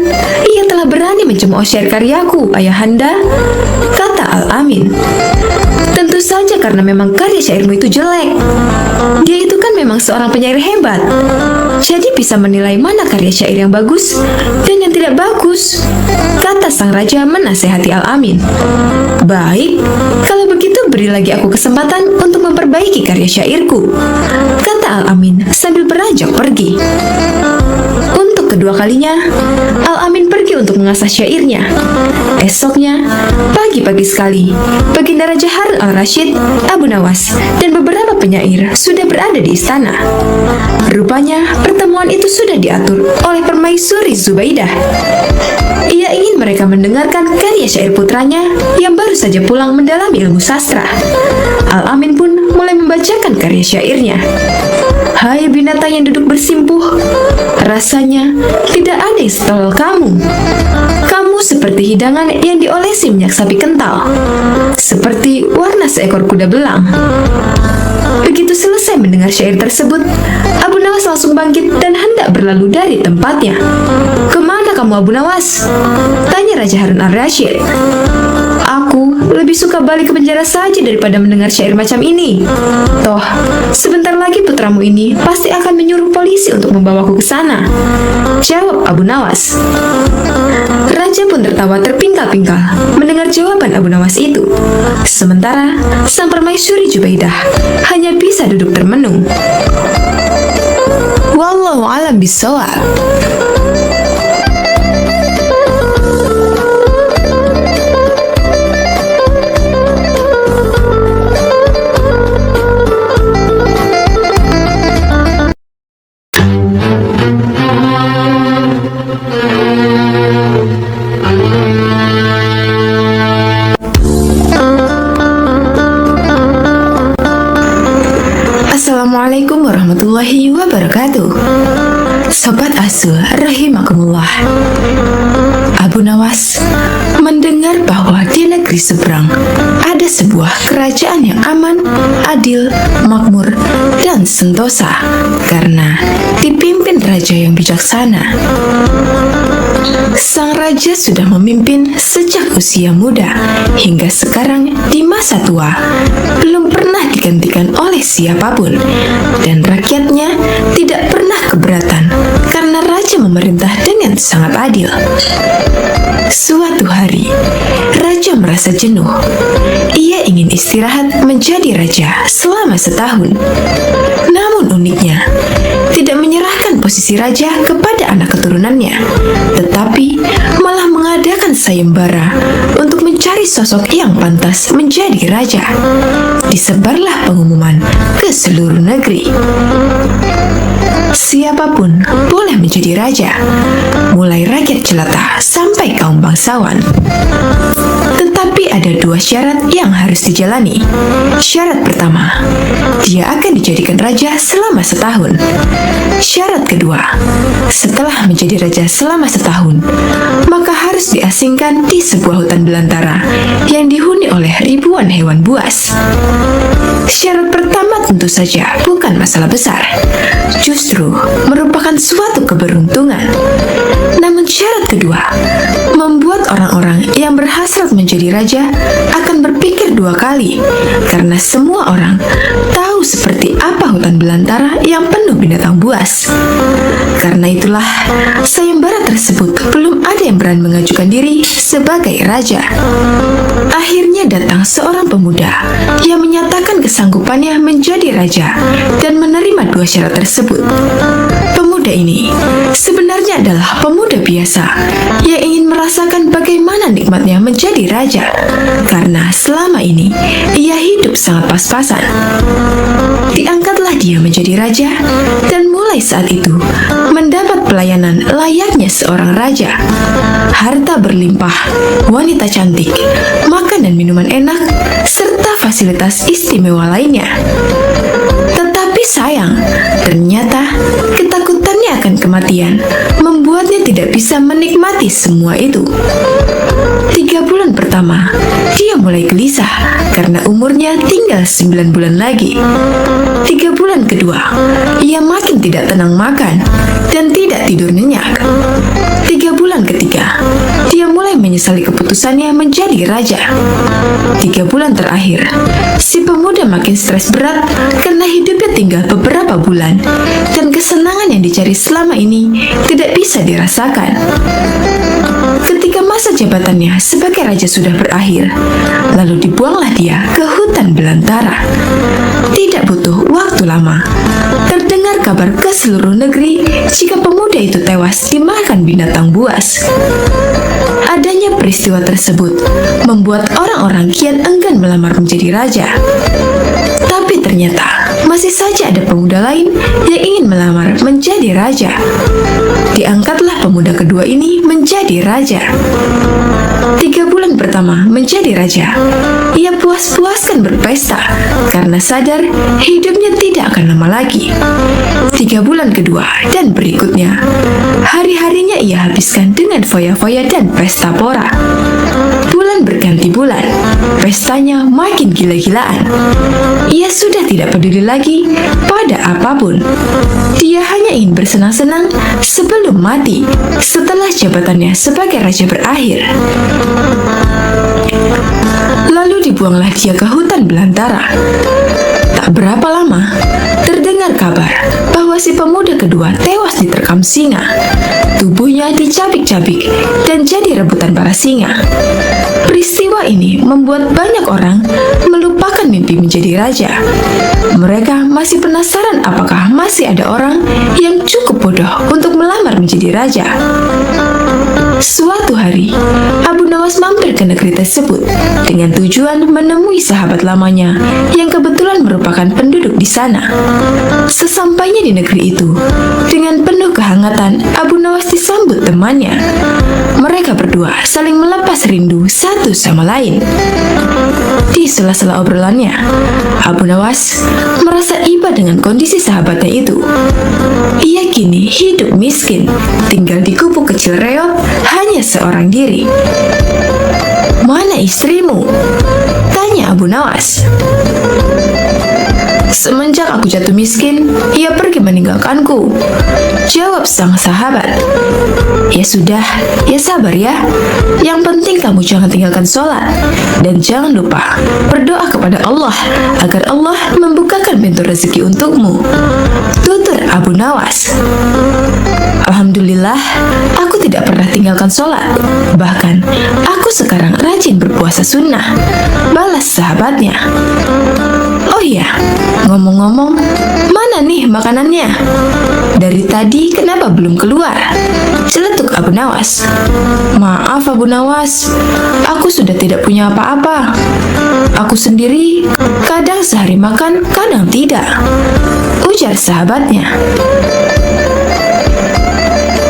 ia telah berani mencemooh syair karyaku, Ayahanda," kata Al-Amin. "Tentu saja karena memang karya syairmu itu jelek. Dia itu kan memang seorang penyair hebat, jadi bisa menilai mana karya syair yang bagus dan yang tidak bagus," kata sang raja menasehati Al-Amin. "Baik, kalau begitu beri lagi aku kesempatan untuk memperbaiki karya syairku," kata Al-Amin sambil beranjak pergi. Untuk kedua kalinya, Al-Amin pergi untuk mengasah syairnya. Esoknya, pagi-pagi sekali, Baginda Raja Harun al-Rashid, Abu Nawas, dan beberapa penyair sudah berada di istana. Rupanya, pertemuan itu sudah diatur oleh permaisuri Zubaidah. Ia ingin mereka mendengarkan karya syair putranya yang baru saja pulang mendalami ilmu sastra. Al-Amin pun mulai membacakan karya syairnya. "Hai binatang yang duduk bersimpuh, rasanya tidak ada yang setolol kamu. Kamu seperti hidangan yang diolesi minyak sapi kental, seperti warna seekor kuda belang." Begitu selesai mendengar syair tersebut, Abu Nawas langsung bangkit dan hendak berlalu dari tempatnya. "Kemana kamu, Abu Nawas?" tanya Raja Harun al-Rashid. "Aku lebih suka balik ke penjara saja daripada mendengar syair macam ini. Toh, sebentar lagi putramu ini pasti akan menyuruh polisi untuk membawaku ke sana," jawab Abu Nawas. Raja pun tertawa terpingkal-pingkal mendengar jawaban Abu Nawas itu. Sementara sang permaisuri Zubaidah hanya bisa duduk termenung. Wallahu a'lam bishawab. Assalamualaikum warahmatullahi wabarakatuh. Sobat Asu rahimakumullah. Abu Nawas mendengar bahwa di negeri seberang ada sebuah kerajaan yang aman, adil, makmur, dan sentosa karena dipimpin raja yang bijaksana. Sang raja sudah memimpin sejak usia muda hingga sekarang di masa tua, belum pernah digantikan oleh siapapun, dan rakyatnya tidak pernah keberatan karena raja raja memerintah dengan sangat adil. Suatu hari, raja merasa jenuh. Ia ingin istirahat menjadi raja selama setahun. Namun uniknya, tidak menyerahkan posisi raja kepada anak keturunannya, tetapi malah mengadakan sayembara untuk mencari sosok yang pantas menjadi raja. Disebarlah pengumuman ke seluruh negeri. Siapapun boleh menjadi raja, mulai rakyat jelata sampai kaum bangsawan. Tetapi ada dua syarat yang harus dijalani. Syarat pertama, dia akan dijadikan raja selama setahun. Syarat kedua, setelah menjadi raja selama setahun, maka harus diasingkan di sebuah hutan belantara yang dihuni oleh ribuan hewan buas. Syarat pertama tentu saja bukan masalah besar, justru merupakan suatu keberuntungan. Namun syarat kedua membuat orang-orang yang berhasrat menjadi raja akan berpikir dua kali, karena semua orang tahu seperti apa hutan belantara yang penuh binatang buas. Karena itulah sayembara tersebut belum ada yang berani mengajukan diri sebagai raja. Akhirnya datang seorang pemuda yang menyatakan kesanggupannya menjadi raja dan menerima dua syarat tersebut. Pemuda ini sebenarnya adalah pemuda biasa yang ingin merasakan bagaimana nikmatnya menjadi raja, karena selama ini ia hidup sangat pas-pasan. Diangkatlah dia menjadi raja, dan mulai saat itu mendapat pelayanan layaknya seorang raja. Harta berlimpah, wanita cantik, makan dan minuman enak, serta fasilitas istimewa lainnya. Tetapi sayang, ternyata ketakutannya akan kematian membuatnya tidak bisa menikmati semua itu. 3 bulan pertama, dia mulai gelisah karena umurnya tinggal 9 bulan lagi. 3 bulan kedua, ia makin tidak tenang makan dan tidak tidur nyenyak. 3 bulan ketiga, dia mulai menyesali keputusannya menjadi raja. 3 bulan terakhir, si pemuda makin stres berat karena hidupnya tinggal beberapa bulan dan kesenangan yang dicari selama ini tidak bisa dirasakan. Ketika masa jabatannya sebagai raja sudah berakhir, lalu dibuanglah dia ke hutan belantara. Tidak butuh waktu lama, terdengar kabar ke seluruh negeri jika pemuda itu tewas dimakan binatang buas. Adanya peristiwa tersebut membuat orang-orang kian enggan melamar menjadi raja. Tapi ternyata masih saja ada pemuda lain yang ingin melamar menjadi raja. Diangkatlah pemuda kedua ini menjadi raja. 3 bulan pertama menjadi raja, ia puas-puaskan berpesta karena sadar hidupnya tidak akan lama lagi. 3 bulan kedua dan berikutnya, hari-harinya ia habiskan dengan foya-foya dan pesta pora. Bulan berganti bulan, pestanya makin gila-gilaan. Ia sudah tidak peduli lagi pada apapun. Dia hanya ingin bersenang-senang sebelum mati setelah jabatannya sebagai raja berakhir. Lalu dibuanglah dia ke hutan belantara. Tak berapa lama, terdengar kabar bahwa si pemuda kedua tewas diterkam singa. Tubuhnya dicabik-cabik dan jadi rebutan para singa. Peristiwa ini membuat banyak orang melupakan mimpi menjadi raja. Mereka masih penasaran apakah masih ada orang yang cukup bodoh untuk melamar menjadi raja. Suatu hari, Abu Nawas mampir ke negeri tersebut dengan tujuan menemui sahabat lamanya yang kebetulan merupakan penduduk di sana. Sesampainya di negeri itu, dengan penuh kehangatan, Abu Nawas disambut temannya. Mereka berdua saling melepas rindu satu sama lain. Di sela-sela obrolannya, Abu Nawas merasa iba dengan kondisi sahabatnya itu. Ia kini hidup miskin, tinggal di gubuk kecil reot, hanya seorang diri. "Mana istrimu?" tanya Abu Nawas. Semenjak aku jatuh miskin, ia pergi meninggalkanku, jawab sang sahabat. Ya sudah, ya sabar ya. Yang penting kamu jangan tinggalkan sholat. Dan jangan lupa berdoa kepada Allah agar Allah membukakan pintu rezeki untukmu, tutur Abu Nawas. Alhamdulillah, aku tidak pernah tinggalkan sholat. Bahkan, aku sekarang rajin berpuasa sunnah, balas sahabatnya. Oh iya, ngomong-ngomong, mana nih makanannya? Dari tadi kenapa belum keluar? Celetuk Abu Nawas. Maaf Abu Nawas, aku sudah tidak punya apa-apa. Aku sendiri kadang sehari makan, kadang tidak, ujar sahabatnya.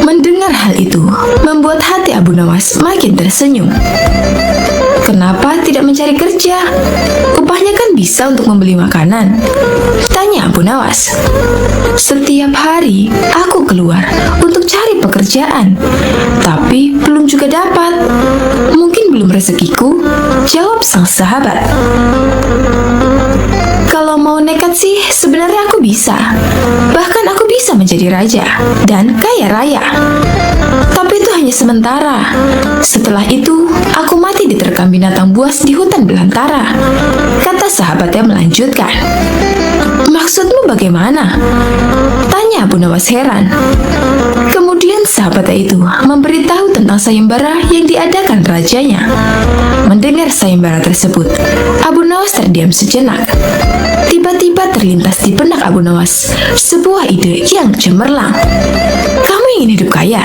Mendengar hal itu membuat hati Abu Nawas makin tersenyum. Kenapa tidak mencari kerja? Upahnya kan bisa untuk membeli makanan, tanya Abu Nawas. Setiap hari aku keluar untuk cari pekerjaan, tapi belum juga dapat. Mungkin belum rezekiku, jawab sang sahabat. Kalau mau nekat sih, sebenarnya aku bisa. Bahkan aku bisa menjadi raja dan kaya raya. Tapi itu hanya sementara. Setelah itu, aku mati diterkam binatang buas di hutan belantara, kata sahabatnya melanjutkan. Maksudmu bagaimana? Tanya Abu Nawas heran. Kemudian sahabatnya itu memberitahu tentang sayembara yang diadakan rajanya. Mendengar sayembara tersebut, Abu Nawas terdiam sejenak. Tiba-tiba terlintas di benak Abu Nawas sebuah ide yang cemerlang. Kamu ingin hidup kaya?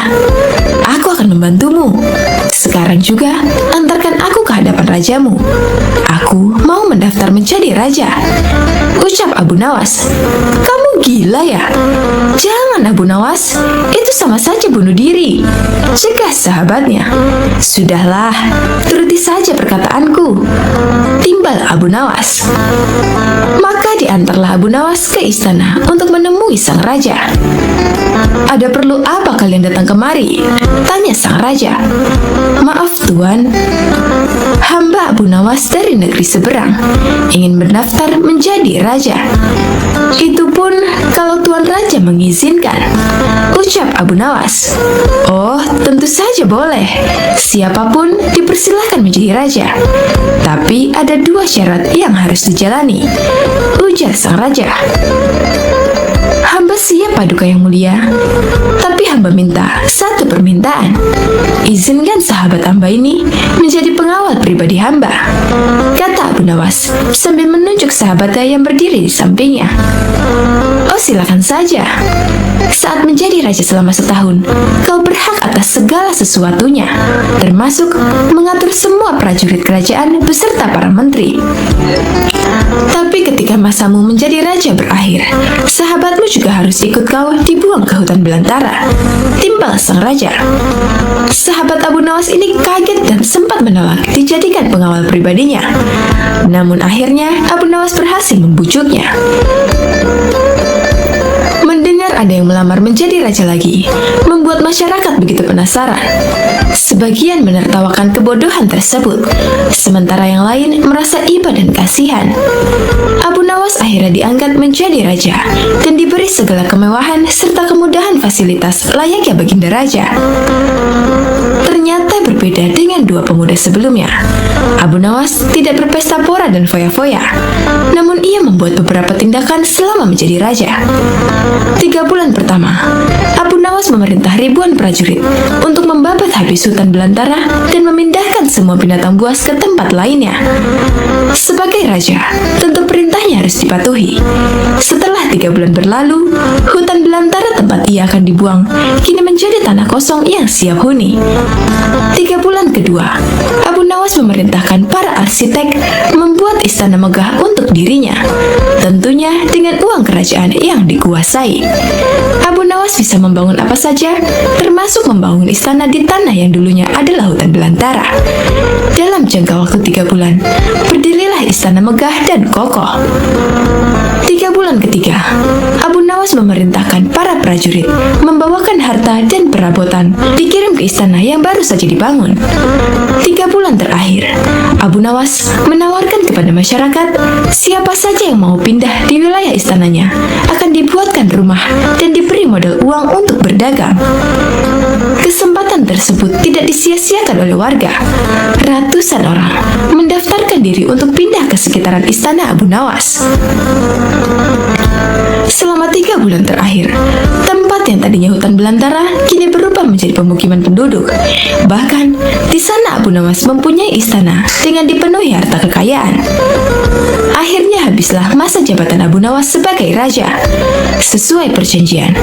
Aku akan membantumu. Sekarang juga antarkan aku ke hadapan rajamu. Aku mau mendaftar menjadi raja, ucap Abu Nawas. Kamu gila ya? Jangan Abu Nawas, itu sama saja bunuh diri, cegah sahabatnya. Sudahlah, turuti saja perkataanku, timbal Abu Nawas. Maka diantarlah Abu Nawas ke istana untuk menemui sang raja. Ada perlu apa kalian datang kemari? Tanya sang raja. Maaf tuan, hamba Abu Nawas dari negeri seberang ingin mendaftar menjadi raja. Itu pun kalau tuan raja mengizinkan, ucap Abu Nawas. Oh, tentu saja boleh. Siapapun dipersilahkan menjadi raja. Tapi ada dua syarat yang harus dijalani, ujar sang raja. Hamba siap paduka yang mulia, tapi hamba minta satu permintaan. Izinkan sahabat hamba ini menjadi pengawal pribadi hamba, kata Abu Nawas sambil menunjuk sahabatnya yang berdiri di sampingnya. Oh, silakan saja. Saat menjadi raja selama setahun, kau berhak atas segala sesuatunya, termasuk mengatur semua prajurit kerajaan beserta para menteri. Tapi ketika masamu menjadi raja berakhir, sahabatmu juga harus ikut kau dibuang ke hutan belantara, timbal sang raja. Sahabat Abu Nawas ini kaget dan sempat menolak dijadikan pengawal pribadinya. Namun akhirnya Abu Nawas berhasil membujuknya. Mendengar ada yang melamar menjadi raja lagi membuat masyarakat begitu penasaran. Sebagian menertawakan kebodohan tersebut, sementara yang lain merasa iba dan kasihan. Abu Nawas akhirnya diangkat menjadi raja dan diberi segala kemewahan serta kemudahan fasilitas layaknya baginda raja. Ternyata berbeda dengan dua pemuda sebelumnya. Abu Nawas tidak berpesta pora dan foya-foya, namun ia membuat beberapa tindakan selama menjadi raja. 3 bulan pertama, Abu Nawas memerintah ribuan prajurit untuk membabat habis hutan belantara dan memindahkan semua binatang buas ke tempat lainnya. Sebagai raja, tentu perintahnya harus dipatuhi. Setelah 3 bulan berlalu, hutan belantara tempat ia akan dibuang kini menjadi tanah kosong yang siap huni. 3 bulan kedua, Abu Nawas memerintahkan para arsitek membuat istana megah untuk dirinya, tentunya dengan uang kerajaan yang dikuasai. Abu Nawas bisa membangun apa saja, termasuk membangun istana di tanah yang dulunya adalah hutan belantara. Dalam jangka waktu 3 bulan, berdirilah istana megah dan kokoh. 3 bulan ketiga, Abu Nawas Nawas memerintahkan para prajurit membawakan harta dan perabotan dikirim ke istana yang baru saja dibangun. 3 bulan terakhir, Abu Nawas menawarkan kepada masyarakat siapa saja yang mau pindah di wilayah istananya akan dibuatkan rumah dan diberi modal uang untuk berdagang. Kesempatan tersebut tidak disia-siakan oleh warga. Ratusan orang mendaftarkan diri untuk pindah ke sekitaran istana Abu Nawas. Selama 3 bulan terakhir, tempat yang tadinya hutan belantara kini berubah menjadi pemukiman penduduk. Bahkan, di sana Abu Nawas mempunyai istana dengan dipenuhi harta kekayaan. Akhirnya habislah masa jabatan Abu Nawas sebagai raja. Sesuai perjanjian,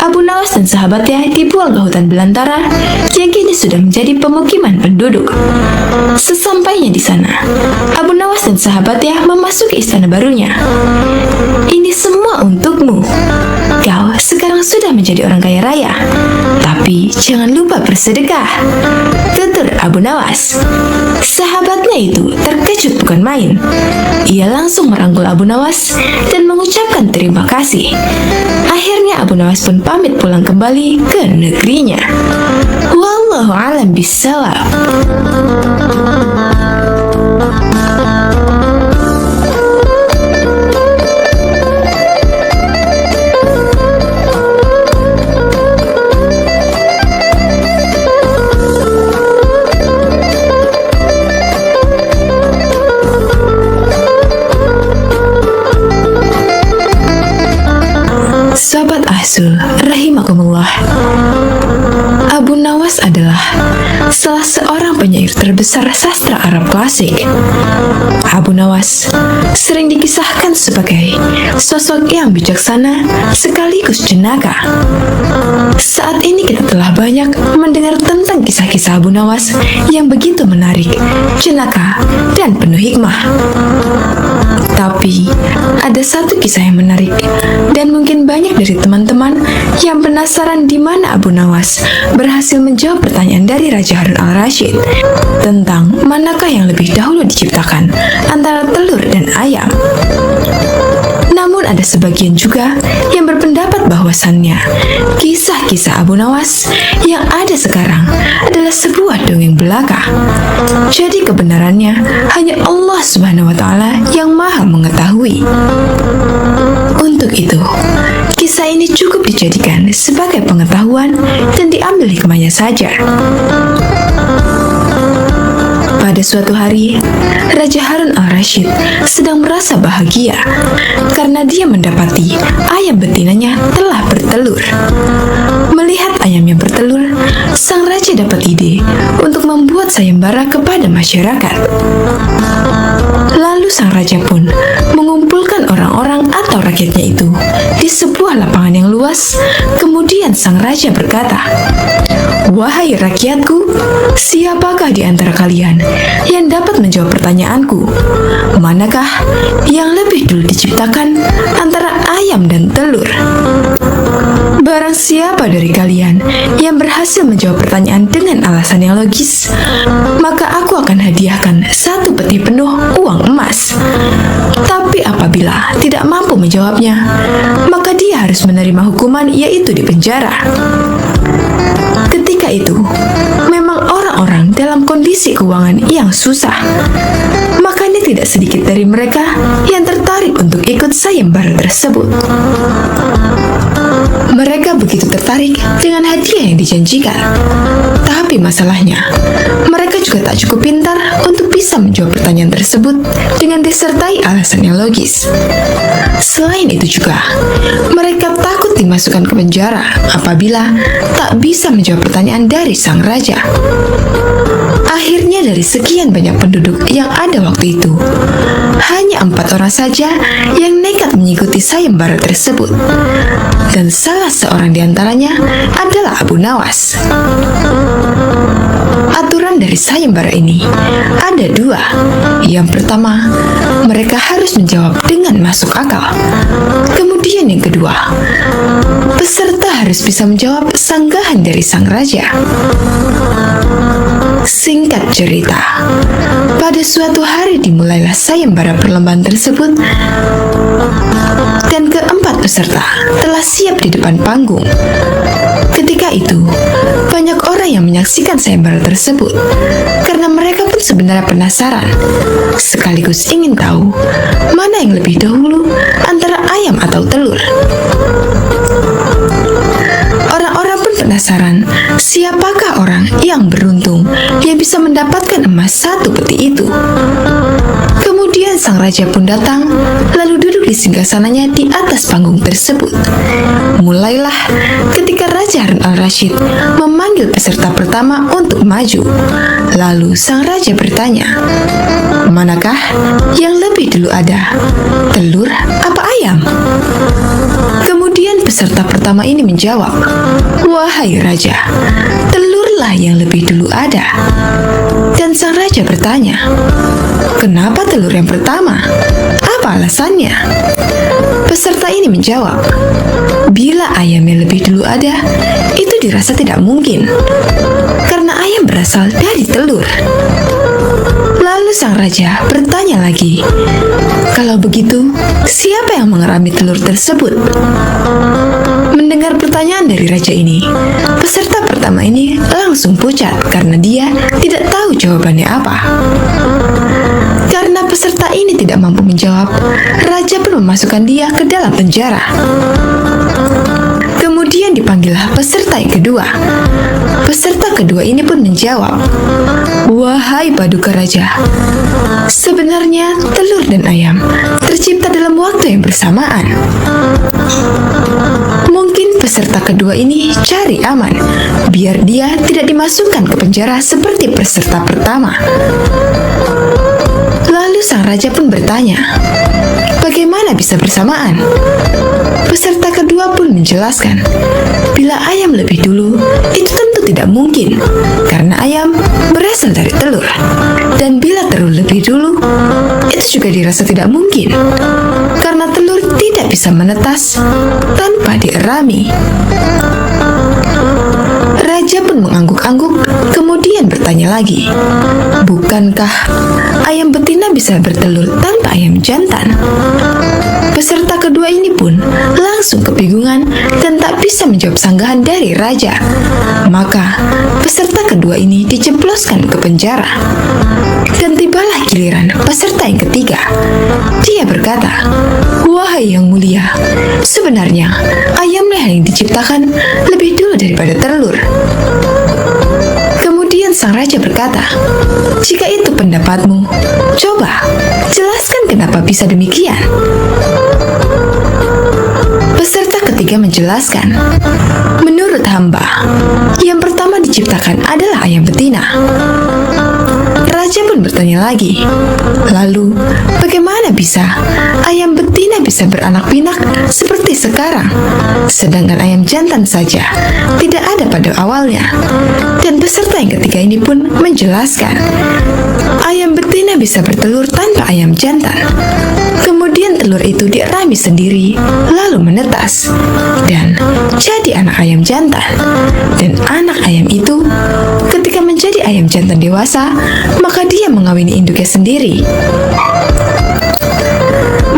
Abu Nawas dan sahabatnya dibuang ke hutan belantara yang kini sudah menjadi pemukiman penduduk. Sesampainya di sana, Abu Nawas dan sahabatnya memasuki istana barunya. Ini semua untukmu. Kau sekarang sudah menjadi orang kaya raya. Tapi jangan lupa bersedekah, tutur Abu Nawas. Sahabatnya itu terkejut bukan main. Ia langsung merangkul Abu Nawas dan mengucapkan terima kasih. Akhirnya Abu Nawas pun pamit pulang kembali ke negerinya. Wallahu a'lam bishawab. Sahabat Ahsul, rahimakumullah. Abu Nawas adalah salah seorang penyair terbesar sastra Arab klasik. Abu Nawas sering dikisahkan sebagai sosok yang bijaksana sekaligus jenaka. Saat ini kita telah banyak mendengar tentang kisah-kisah Abu Nawas yang begitu menarik, jenaka, dan penuh hikmah. Tapi, ada satu kisah yang menarik, dan mungkin banyak dari teman-teman yang penasaran di mana Abu Nawas berhasil menjawab pertanyaan dari Raja Harun al-Rasyid tentang manakah yang lebih dahulu diciptakan antara telur dan ayam. Namun ada sebagian juga yang berpendapat bahwasannya kisah-kisah Abu Nawas yang ada sekarang adalah sebuah dongeng belaka. Jadi kebenarannya hanya Allah Subhanahu wa Ta'ala yang Maha mengetahui. Untuk itu, kisah ini cukup dijadikan sebagai pengetahuan dan diambil hikmahnya saja. Pada suatu hari, Raja Harun al-Rasyid sedang merasa bahagia karena dia mendapati ayam betinanya telah bertelur. Melihat ayam yang bertelur, sang raja dapat ide untuk membuat sayembara kepada masyarakat. Lalu sang raja pun mengumpulkan orang-orang atau rakyatnya itu di sebuah lapangan yang luas. Kemudian sang raja berkata, "Wahai rakyatku, siapakah di antara kalian yang dapat menjawab pertanyaanku? Manakah yang lebih dulu diciptakan antara ayam dan telur? Barang siapa dari kalian yang berhasil menjawab pertanyaan dengan alasan yang logis, maka aku akan hadiahkan 1 peti penuh uang emas. Tapi apabila tidak mampu menjawabnya, maka dia harus menerima hukuman, yaitu di penjara." Ketika itu, memang orang-orang dalam kondisi keuangan yang susah. Makanya tidak sedikit dari mereka yang tertarik untuk ikut sayembara tersebut. Mereka begitu tertarik dengan hadiah yang dijanjikan. Tapi masalahnya, mereka juga tak cukup pintar untuk bisa menjawab pertanyaan tersebut dengan disertai alasan yang logis. Selain itu juga, mereka takut dimasukkan ke penjara apabila tak bisa menjawab pertanyaan dari sang raja. Akhirnya dari sekian banyak penduduk yang ada waktu itu, hanya 4 orang saja yang nekat mengikuti sayembara tersebut. Dan salah seorang di antaranya adalah Abu Nawas. aturan dari sayembara ini ada dua. Yang pertama, mereka harus menjawab dengan masuk akal. Kemudian yang kedua, peserta harus bisa menjawab sanggahan dari sang raja. Singkat cerita, pada suatu hari dimulailah sayembara perlombaan tersebut dan keempat peserta telah siap di depan panggung. Ketika itu, banyak orang yang menyaksikan sayembara tersebut karena mereka pun sebenarnya penasaran, sekaligus ingin tahu mana yang lebih dahulu antara ayam atau telur. Orang-orang pun penasaran siapakah orang yang beruntung yang bisa mendapatkan emas 1 peti itu. Kemudian sang raja pun datang, lalu duduk di singgasananya di atas panggung tersebut. Mulailah ketika Raja Harun al-Rasyid memanggil peserta pertama untuk maju. Lalu sang raja bertanya, manakah yang lebih dulu ada, telur apa ayam? Kemudian peserta pertama ini menjawab, wahai raja, telurlah yang lebih dulu ada. Dan sang raja bertanya, kenapa telur yang pertama? Apa alasannya? Peserta ini menjawab, bila ayam yang lebih dulu ada, itu dirasa tidak mungkin, karena ayam berasal dari telur. Lalu sang raja bertanya lagi, kalau begitu, siapa yang mengerami telur tersebut? Mendengar pertanyaan dari raja ini, peserta pertama ini langsung pucat karena dia tidak tahu jawabannya apa. Karena peserta ini tidak mampu menjawab, raja pun memasukkan dia ke dalam penjara. Kemudian dipanggillah peserta yang kedua. Peserta kedua ini pun menjawab, wahai paduka raja, sebenarnya telur dan ayam tercipta dalam waktu yang bersamaan. Mungkin peserta kedua ini cari aman, biar dia tidak dimasukkan ke penjara seperti peserta pertama. Lalu sang raja pun bertanya, bagaimana bisa bersamaan? Peserta kedua pun menjelaskan, bila ayam lebih dulu, itu tentu tidak mungkin, karena ayam berasal dari telur. Dan bila telur lebih dulu, itu juga dirasa tidak mungkin, karena telur tidak bisa menetas tanpa dierami. Raja pun mengangguk-angguk, kemudian bertanya lagi, bukankah ayam betina bisa bertelur tanpa ayam jantan? Peserta kedua ini pun langsung kebingungan dan tak bisa menjawab sanggahan dari raja. Maka peserta kedua ini dijebloskan ke penjara. Dan tibalah giliran peserta yang ketiga. Dia berkata, wahai yang mulia, sebenarnya ayamlah yang diciptakan lebih dulu daripada telur. Kemudian sang raja berkata, jika itu pendapatmu, coba jelaskan kenapa bisa demikian. Peserta ketiga menjelaskan, menurut hamba, yang pertama diciptakan adalah ayam betina. Raja pun bertanya lagi, lalu bagaimana bisa ayam betina bisa beranak pinak seperti sekarang, sedangkan ayam jantan saja tidak ada pada awalnya? Dan peserta yang ketiga ini pun menjelaskan, ayam betina bisa bertelur tanpa ayam jantan. Kemudian telur itu dierami sendiri, lalu menetas, dan jadi anak ayam jantan. Dan anak ayam itu, ketika menjadi ayam jantan dewasa, maka dia mengawini induknya sendiri.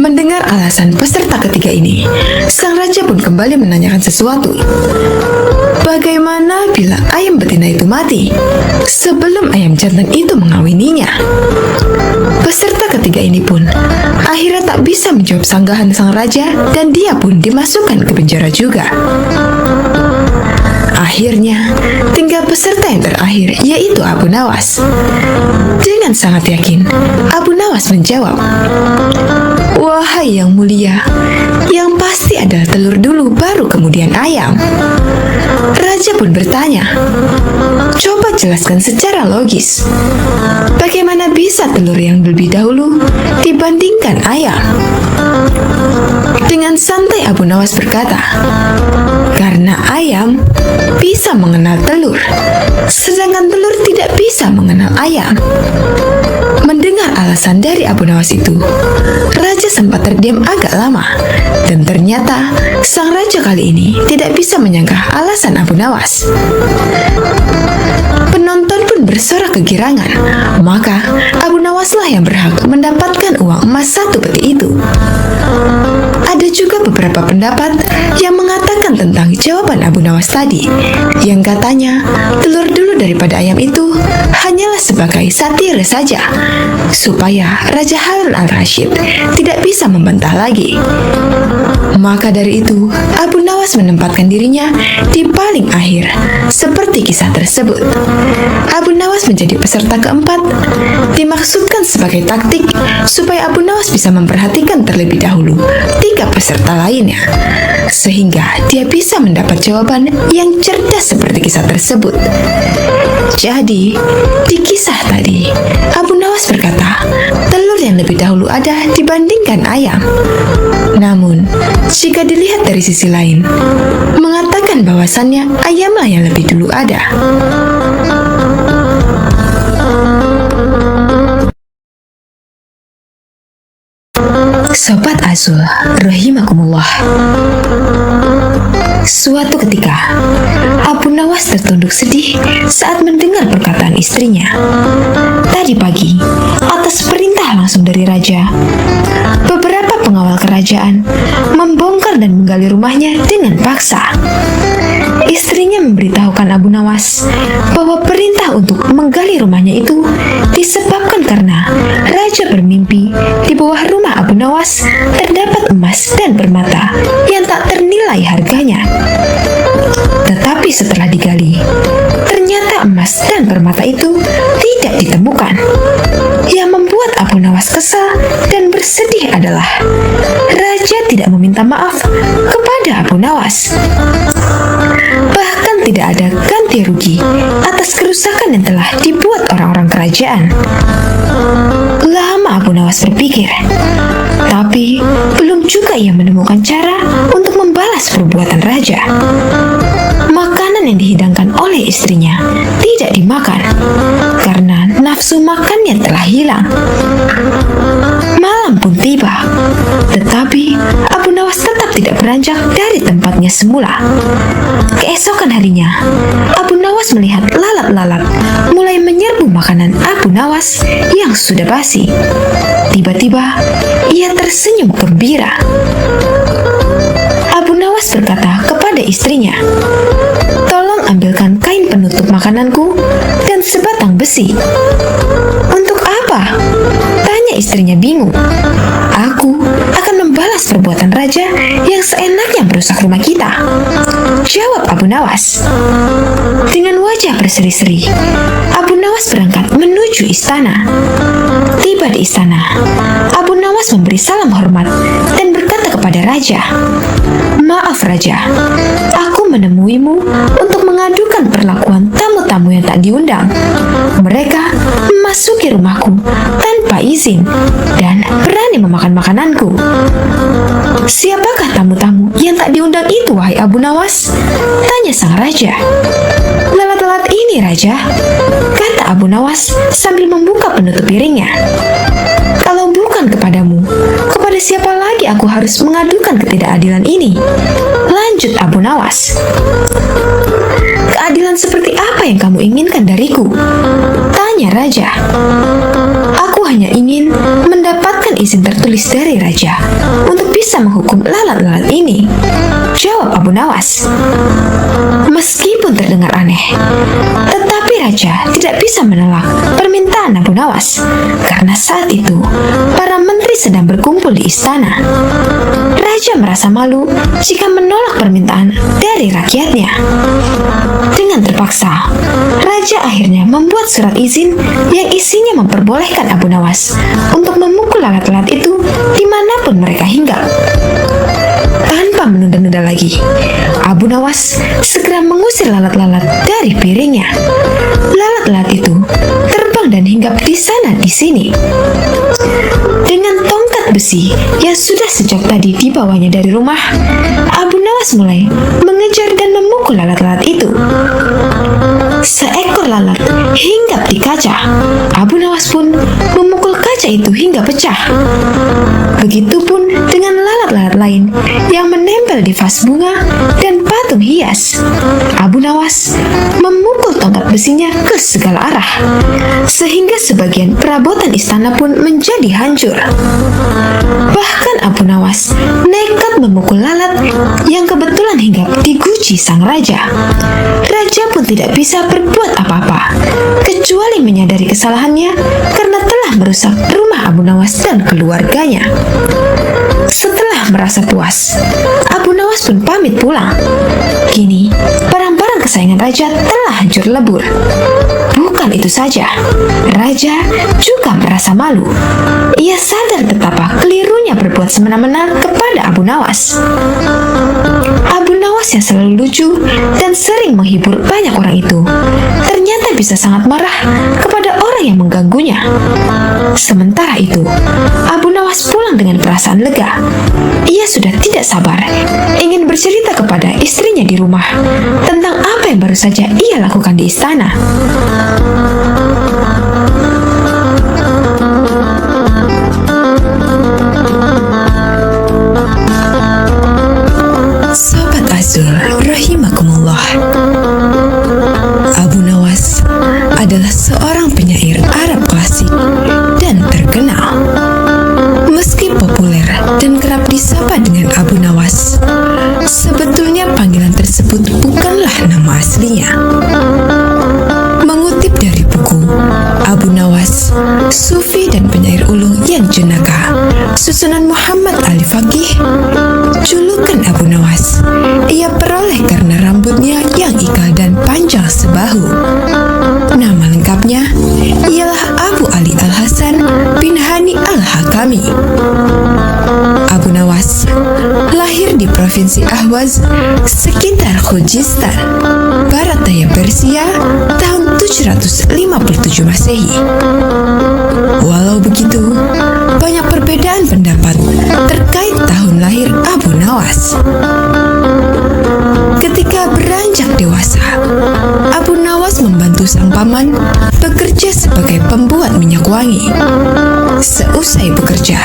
Mendengar alasan peserta ketiga ini, sang raja pun kembali menanyakan sesuatu. Bagaimana bila ayam betina itu mati sebelum ayam jantan itu mengawininya? Peserta ketiga ini pun akhirnya tak bisa menjawab sanggahan sang raja dan dia pun dimasukkan ke penjara juga. Akhirnya, tinggal peserta yang terakhir, yaitu Abu Nawas. Dengan sangat yakin, Abu Nawas menjawab, wahai yang mulia, yang pasti adalah telur dulu baru kemudian ayam. Raja pun bertanya, coba jelaskan secara logis, bagaimana bisa telur yang lebih dahulu dibandingkan ayam? Dengan santai Abu Nawas berkata, "Karena ayam bisa mengenal telur, sedangkan telur tidak bisa mengenal ayam." Mendengar alasan dari Abu Nawas itu, raja sempat terdiam agak lama, dan ternyata sang raja kali ini tidak bisa menyangka alasan Abu Nawas. Penonton pun bersorak kegirangan, maka Abu Nawaslah yang berhak mendapatkan uang emas 1 peti itu. Ada juga beberapa pendapat yang mengatakan tentang jawaban Abu Nawas tadi, yang katanya telur dulu daripada ayam itu hanyalah sebagai satir saja, supaya Raja Harun al-Rasyid tidak bisa membantah lagi. Maka dari itu, Abu Nawas menempatkan dirinya di paling akhir, seperti kisah tersebut. Abu Nawas menjadi peserta keempat, dimaksudkan sebagai taktik supaya Abu Nawas bisa memperhatikan terlebih dahulu 3 peserta lainnya, sehingga dia bisa mendapat jawaban yang cerdas seperti kisah tersebut. Jadi, di kisah tadi, Abu Nawas berkata, telur yang lebih dahulu ada dibandingkan ayam. Namun, jika dilihat dari sisi lain, mengatakan bahwasannya ayamlah yang lebih dulu ada. Sobat Azul, rahimakumullah. Suatu ketika, Abu Nawas tertunduk sedih saat mendengar perkataan istrinya. Tadi pagi, atas perintah langsung dari raja, beberapa pengawal kerajaan membongkar dan menggali rumahnya dengan paksa. Istrinya memberitahukan Abu Nawas bahwa perintah untuk menggali rumahnya itu disebabkan karena raja bermimpi di bawah rumah Abu Nawas terdapat emas dan permata yang tak ternilai harganya. Tetapi setelah digali, ternyata emas dan permata itu tidak ditemukan. Yang membuat Abu Nawas kesal dan bersedih adalah raja tidak meminta maaf kepada Abu Nawas. Bahkan tidak ada ganti rugi atas kerusakan yang telah dibuat orang-orang kerajaan. Lama Abu Nawas berpikir, tapi belum juga ia menemukan cara untuk membalas perbuatan raja. Makanan yang dihidangkan oleh istrinya tidak dimakan karena nafsu makannya telah hilang. Malam pun tiba, tetapi Abu Nawas tetap tidak beranjak dari tempatnya semula. Keesokan harinya, Abu Nawas melihat lalat-lalat mulai menyerbu makanan Abu Nawas yang sudah basi. Tiba-tiba, ia tersenyum gembira. Abu Nawas berkata kepada istrinya, "Tolong ambilkan kain penutup makananku dan sebatang besi." "Untuk apa?" tanya istrinya bingung. "Aku akan membalas perbuatan raja yang seenaknya merusak rumah kita," jawab Abu Nawas. Dengan wajah berseri-seri, Abu Nawas berangkat menuju istana. Tiba di istana, Abu Nawas memberi salam hormat dan berkata kepada raja, "Maaf raja, aku menemuimu untuk mengadukan perlakuan tamu-tamu yang tak diundang. Mereka memasuki rumahku tanpa izin dan berani memakan makananku." "Siapakah tamu-tamu yang tak diundang itu, wahai Abu Nawas?" tanya sang raja. "Lalat-lalat ini, raja," kata Abu Nawas sambil membuka penutup piringnya. "Kalau bukan kepadamu, kepada siapa lagi aku harus mengadukan ketidakadilan ini?" lanjut Abu Nawas. "Keadilan seperti apa yang kamu inginkan dariku?" tanya raja. "Aku hanya ingin mendapatkan izin tertulis dari raja untuk bisa menghukum lalat-lalat ini," jawab Abu Nawas. Meskipun terdengar aneh, tetapi raja tidak bisa menolak permintaan Abu Nawas karena saat itu para menteri sedang berkumpul di istana. Raja merasa malu jika menolak permintaan dari rakyatnya. Dengan terpaksa, raja akhirnya membuat surat izin yang isinya memperbolehkan Abu Nawas untuk memukul lalat-lalat itu dimanapun mereka hinggap. Tanpa menunda-nunda lagi, Abu Nawas segera mengusir lalat-lalat dari piringnya. Lalat-lalat itu terbang dan hinggap di sana di sini. Dengan tongkat besi yang sudah sejak tadi dibawanya dari rumah, Abu Nawas mulai mengejar dan memukul lalat-lalat itu. Seekor lalat hinggap di kaca. Abu Nawas pun memukul kaca itu hingga pecah. Begitupun dengan lalat-lalat lain yang menempel di vas bunga dan patung hias. Abu Nawas memukul tongkat besinya ke segala arah, sehingga sebagian perabotan istana pun menjadi hancur. Bahkan Abu Nawas nekat memukul lalat yang kebetulan hinggap di guci sang raja. Raja pun tidak bisa berbuat apa-apa, kecuali menyadari kesalahannya karena telah merusak rumah Abu Nawas dan keluarganya. Setelah merasa puas, Abu Nawas pun pamit pulang. Kini, barang-barang kesayangan raja telah hancur lebur. Bukan itu saja, raja juga merasa malu. Ia sadar betapa kelirunya berbuat semena-mena kepada Abu Nawas. Abu Nawas yang selalu lucu dan sering menghibur banyak orang itu ternyata bisa sangat marah kepada orang yang mengganggunya. Sementara itu, Abu Nawas pulang dengan perasaan lega. Ia sudah tidak sabar ingin bercerita kepada istrinya di rumah tentang apa yang baru saja ia lakukan di istana. Sobat Azul rahimakumullah, Abu Nawas adalah seorang penyair Arab klasik dan terkenal. Meski populer dan kerap disapa dengan Abu Nawas, sebetulnya panggilan tersebut bukanlah nama aslinya. Mengutip dari buku Abu Nawas, Sufi dan penyair ulung yang jenaka, susunan Muhammad Al-Faqih, julukan Abu Nawas ia peroleh karena rambutnya yang ikal dan panjang sebahu. Nama lengkapnya ialah Abu Ali Al-Hasan bin Hani Al-Hakami. Abu Nawas lahir di Provinsi Ahwaz sekitar Khuzestan, barat daya Persia tahun 757 Masehi. Walau begitu, banyak perbedaan pendapat terkait tahun lahir Abu Nawas. Ketika beranjak dewasa, Abu Nawas membantu sang paman bekerja sebagai pembuat minyak wangi. Seusai bekerja,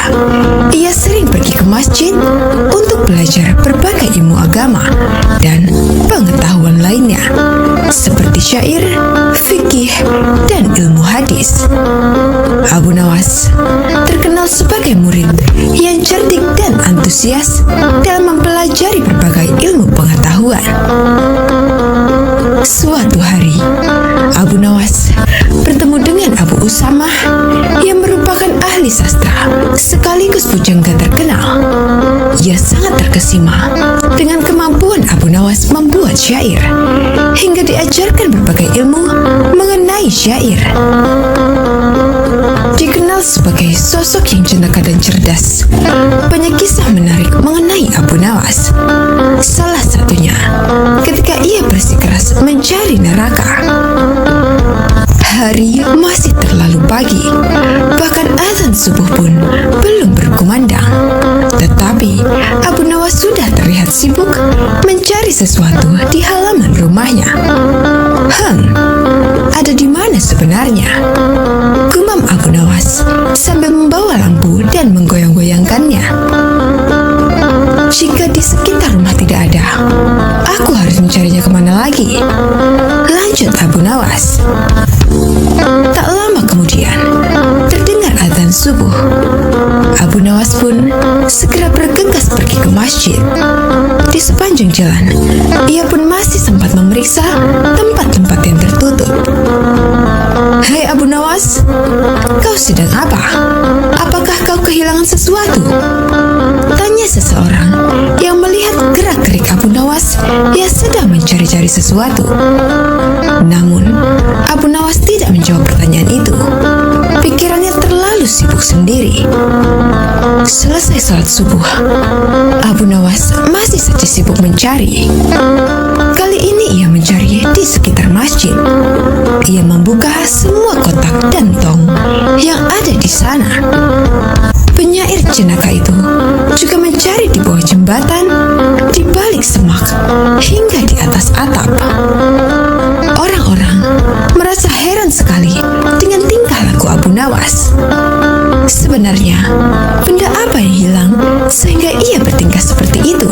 ia sering pergi ke masjid untuk belajar berbagai ilmu agama dan pengetahuan lainnya, seperti syair, fikih, dan ilmu hadis. Abu Nawas terkenal sebagai murid yang cerdik dan antusias dalam mempelajari berbagai ilmu pengetahuan. Suatu hari, Abu Nawas bertemu dengan Abu Usamah yang merupakan ahli sastra sekaligus pujangga terkenal. Ia sangat terkesima dengan kemampuan Abu Nawas membuat syair, hingga diajarkan berbagai ilmu mengenai syair. Dikenal sebagai sosok yang jenaka dan cerdas, banyak kisah menarik mengenai Abu Nawas. Salah satunya ketika ia bersikeras mencari neraka. Hari masih terlalu pagi, bahkan azan subuh pun belum berkumandang. Tetapi Abu Nawas sudah terlihat sibuk mencari sesuatu di halaman rumahnya. Ada di mana sebenarnya? Gumam Abu Nawas sambil membawa lampu dan menggoyang-goyangkannya. Jika di sekitar rumah tidak ada, aku harus mencarinya kemana lagi? Lanjut Abu Nawas. Tak lama kemudian, terdengar azan subuh. Abu Nawas pun segera bergegas pergi ke masjid. Di sepanjang jalan, ia pun masih sempat memeriksa tempat-tempat yang tertutup. Hai Abu Nawas, kau sedang apa? Apakah kau kehilangan sesuatu? Tanya seseorang yang melihat gerak-gerik Abu Nawas yang sedang mencari-cari sesuatu. Namun, Abu Nawas tidak menjawab pertanyaan itu. Pikirannya terlalu sibuk sendiri. Selesai sholat subuh, Abu Nawas masih saja sibuk mencari. Kali ini ia mencari di sekitar masjid. Ia membuka semua kotak dan tong yang ada di sana. Penyair jenaka itu juga mencari di bawah jembatan, di balik semak, hingga di atas atap. Orang-orang merasa heran sekali dengan tingkah laku Abu Nawas. Sebenarnya, benda apa yang hilang sehingga ia bertingkah seperti itu?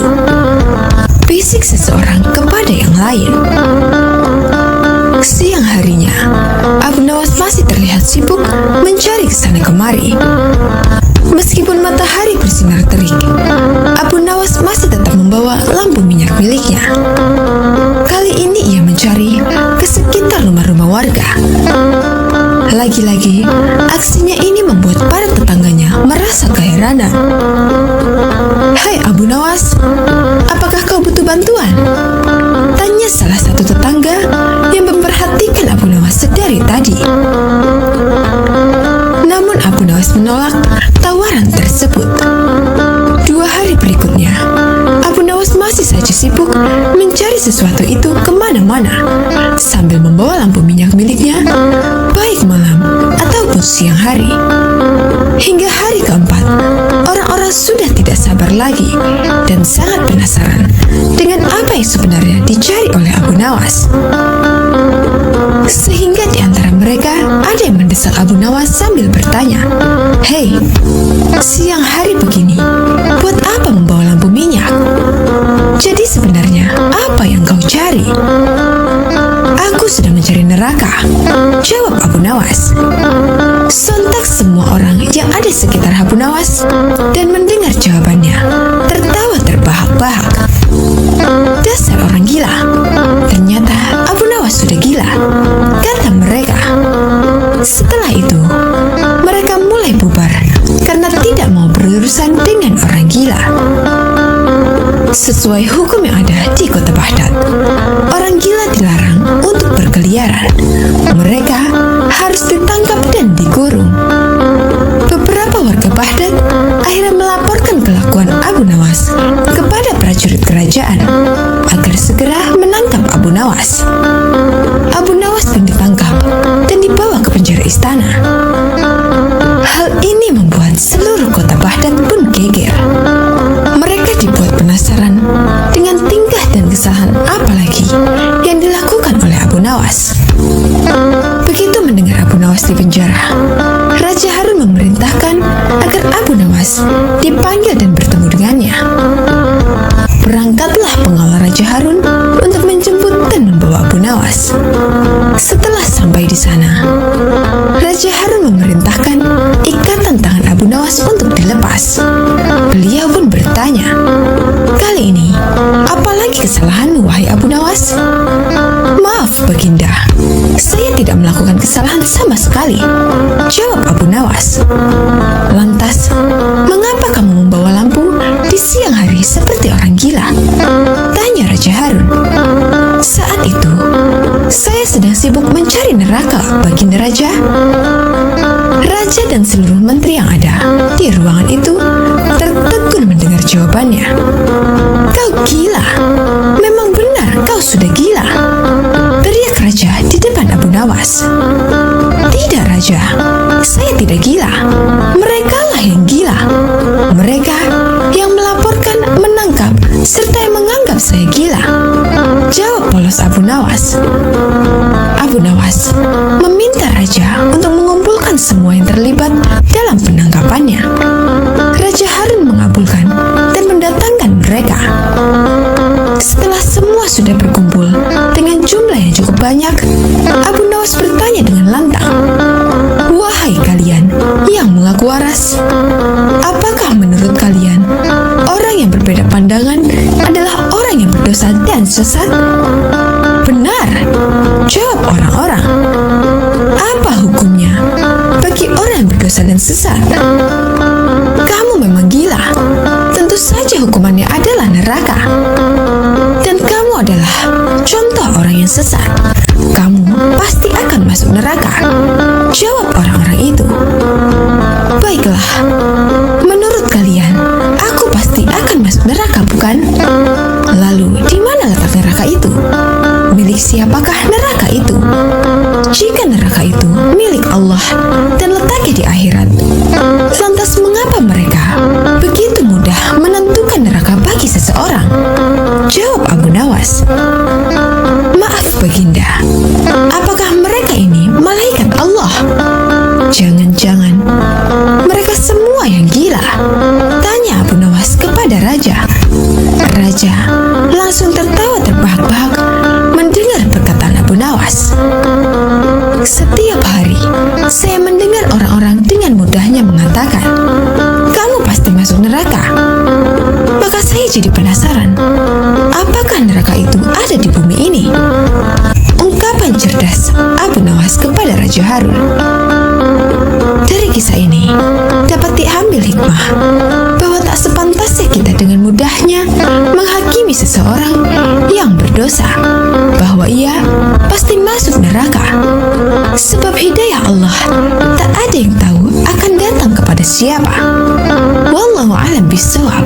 Bisik seseorang kepada yang lain. Siang harinya, Abu Nawas masih terlihat sibuk mencari kesana kemari. Meskipun matahari bersinar terik, Abu Nawas masih tetap membawa lampu minyak miliknya. Kali ini ia mencari ke sekitar rumah-rumah warga. Lagi-lagi, aksinya ini membuat para tetangganya merasa keheranan. "Hai Abu Nawas, apakah kau butuh bantuan?" tanya salah satu tetangga yang memperhatikan Abu Nawas sedari tadi. Namun Abu Nawas menolak tawaran tersebut. 2 hari berikutnya, Abu Nawas masih saja sibuk mencari sesuatu itu kemana-mana sambil membawa lampu minyak miliknya, baik malam ataupun siang hari. Hingga hari keempat, orang-orang sudah tidak sabar lagi dan sangat penasaran dengan apa yang sebenarnya dicari oleh Abu Nawas. Sehingga di antara mereka ada yang mendesak Abu Nawas sambil bertanya, "Hei, siang hari begini, buat apa membawa lampu minyak? Jadi sebenarnya apa yang kau cari?" "Aku sedang mencari neraka," jawab Abu Nawas. Sontak semua orang yang ada sekitar Abu Nawas dan mendengar jawabannya tertawa terbahak-bahak. "Dasar orang gila, ternyata Abu Nawas sudah gila," kata mereka. Setelah itu, mereka mulai bubar karena tidak mau berurusan dengan orang gila. Sesuai hukum yang ada di kota Baghdad, orang gila dilarang untuk berkeliaran. Mereka harus ditangkap dan dikurung. Beberapa warga Baghdad akhirnya melaporkan kelakuan Abu Nawas kepada prajurit kerajaan agar segera menangkap Abu Nawas. Abu Nawas pun ditangkap dan dibawa ke penjara istana. Hal ini membuat seluruh kota Baghdad pun geger. Mereka dibuat penasaran dengan tingkah dan kesalahan apa lagi yang dilakukan oleh Abu Nawas. Begitu mendengar Abu Nawas di penjara, Raja Harun memerintahkan agar Abu Nawas dipanggil dan bertemu dengannya. Berangkatlah pengawal Raja Harun untuk menjemput dan membawa Abu Nawas. Setelah sampai di sana, Raja Harun memerintahkan ikatan tangan Abu Nawas untuk dilepas. Beliau pun bertanya, "Kali ini, apalagi kesalahanmu, wahai Abu Nawas?" "Maaf, Baginda, saya tidak melakukan kesalahan sama sekali," jawab Abu Nawas. "Lantas, mengapa kamu membawa lampu di siang hari seperti orang gila?" tanya Raja Harun. "Saat itu, saya sedang sibuk mencari neraka, Baginda Raja." Raja dan seluruh menteri yang ada di ruangan itu tertegun mendengar jawabannya. "Kau gila, memang benar kau sudah gila," teriak Raja di depan Abu Nawas. "Tidak Raja, saya tidak gila. Merekalah yang gila. Mereka yang melaporkan, menangkap, serta yang menganggap saya gila," jawab polos Abu Nawas. Abu Nawas meminta Raja untuk mengumpulkan semua yang terlibat dalam penangkapannya. Raja Harun mengabulkan dan mendatangkan mereka. Setelah semua sudah berkumpul dengan jumlah yang cukup banyak, Abu Nawas bertanya dengan lantang, "Wahai kalian yang mengaku waras, apakah menurut kalian orang yang berbeda pandangan adalah orang yang berdosa dan sesat?" "Benar," jawab orang-orang. "Apa hukumnya bagi orang yang berdosa dan sesat?" "Kamu memang gila. Tentu saja hukumannya adalah neraka. Dan kamu adalah contoh orang yang sesat. Kamu pasti akan masuk neraka," jawab orang-orang itu. "Baiklah, menurut kalian siapakah neraka itu? Jika neraka itu milik Allah dan letaknya di akhirat, lantas mengapa mereka begitu mudah menentukan neraka bagi seseorang? Jawab Abu Nawas, "Maaf Baginda, apakah mereka ini malaikat Allah? Jangan-jangan mereka semua yang gila?" Tanya Abu Nawas kepada raja. Raja langsung tertawa terbahak-bahak mendengar perkataan Abu Nawas. "Setiap hari saya mendengar orang-orang dengan mudahnya mengatakan, 'Kamu pasti masuk neraka.' Maka saya jadi penasaran, apakah neraka itu ada di bumi ini?" Ungkapan cerdas Abu Nawas kepada Raja Harun. Dari kisah ini dapat diambil hikmah bahwa tak sepantasnya kita dengan mudahnya menghakimi seseorang yang berdosa bahwa ia pasti masuk neraka. Sebab hidayah Allah tak ada yang tahu akan datang kepada siapa. Wallahu a'lam bishawab.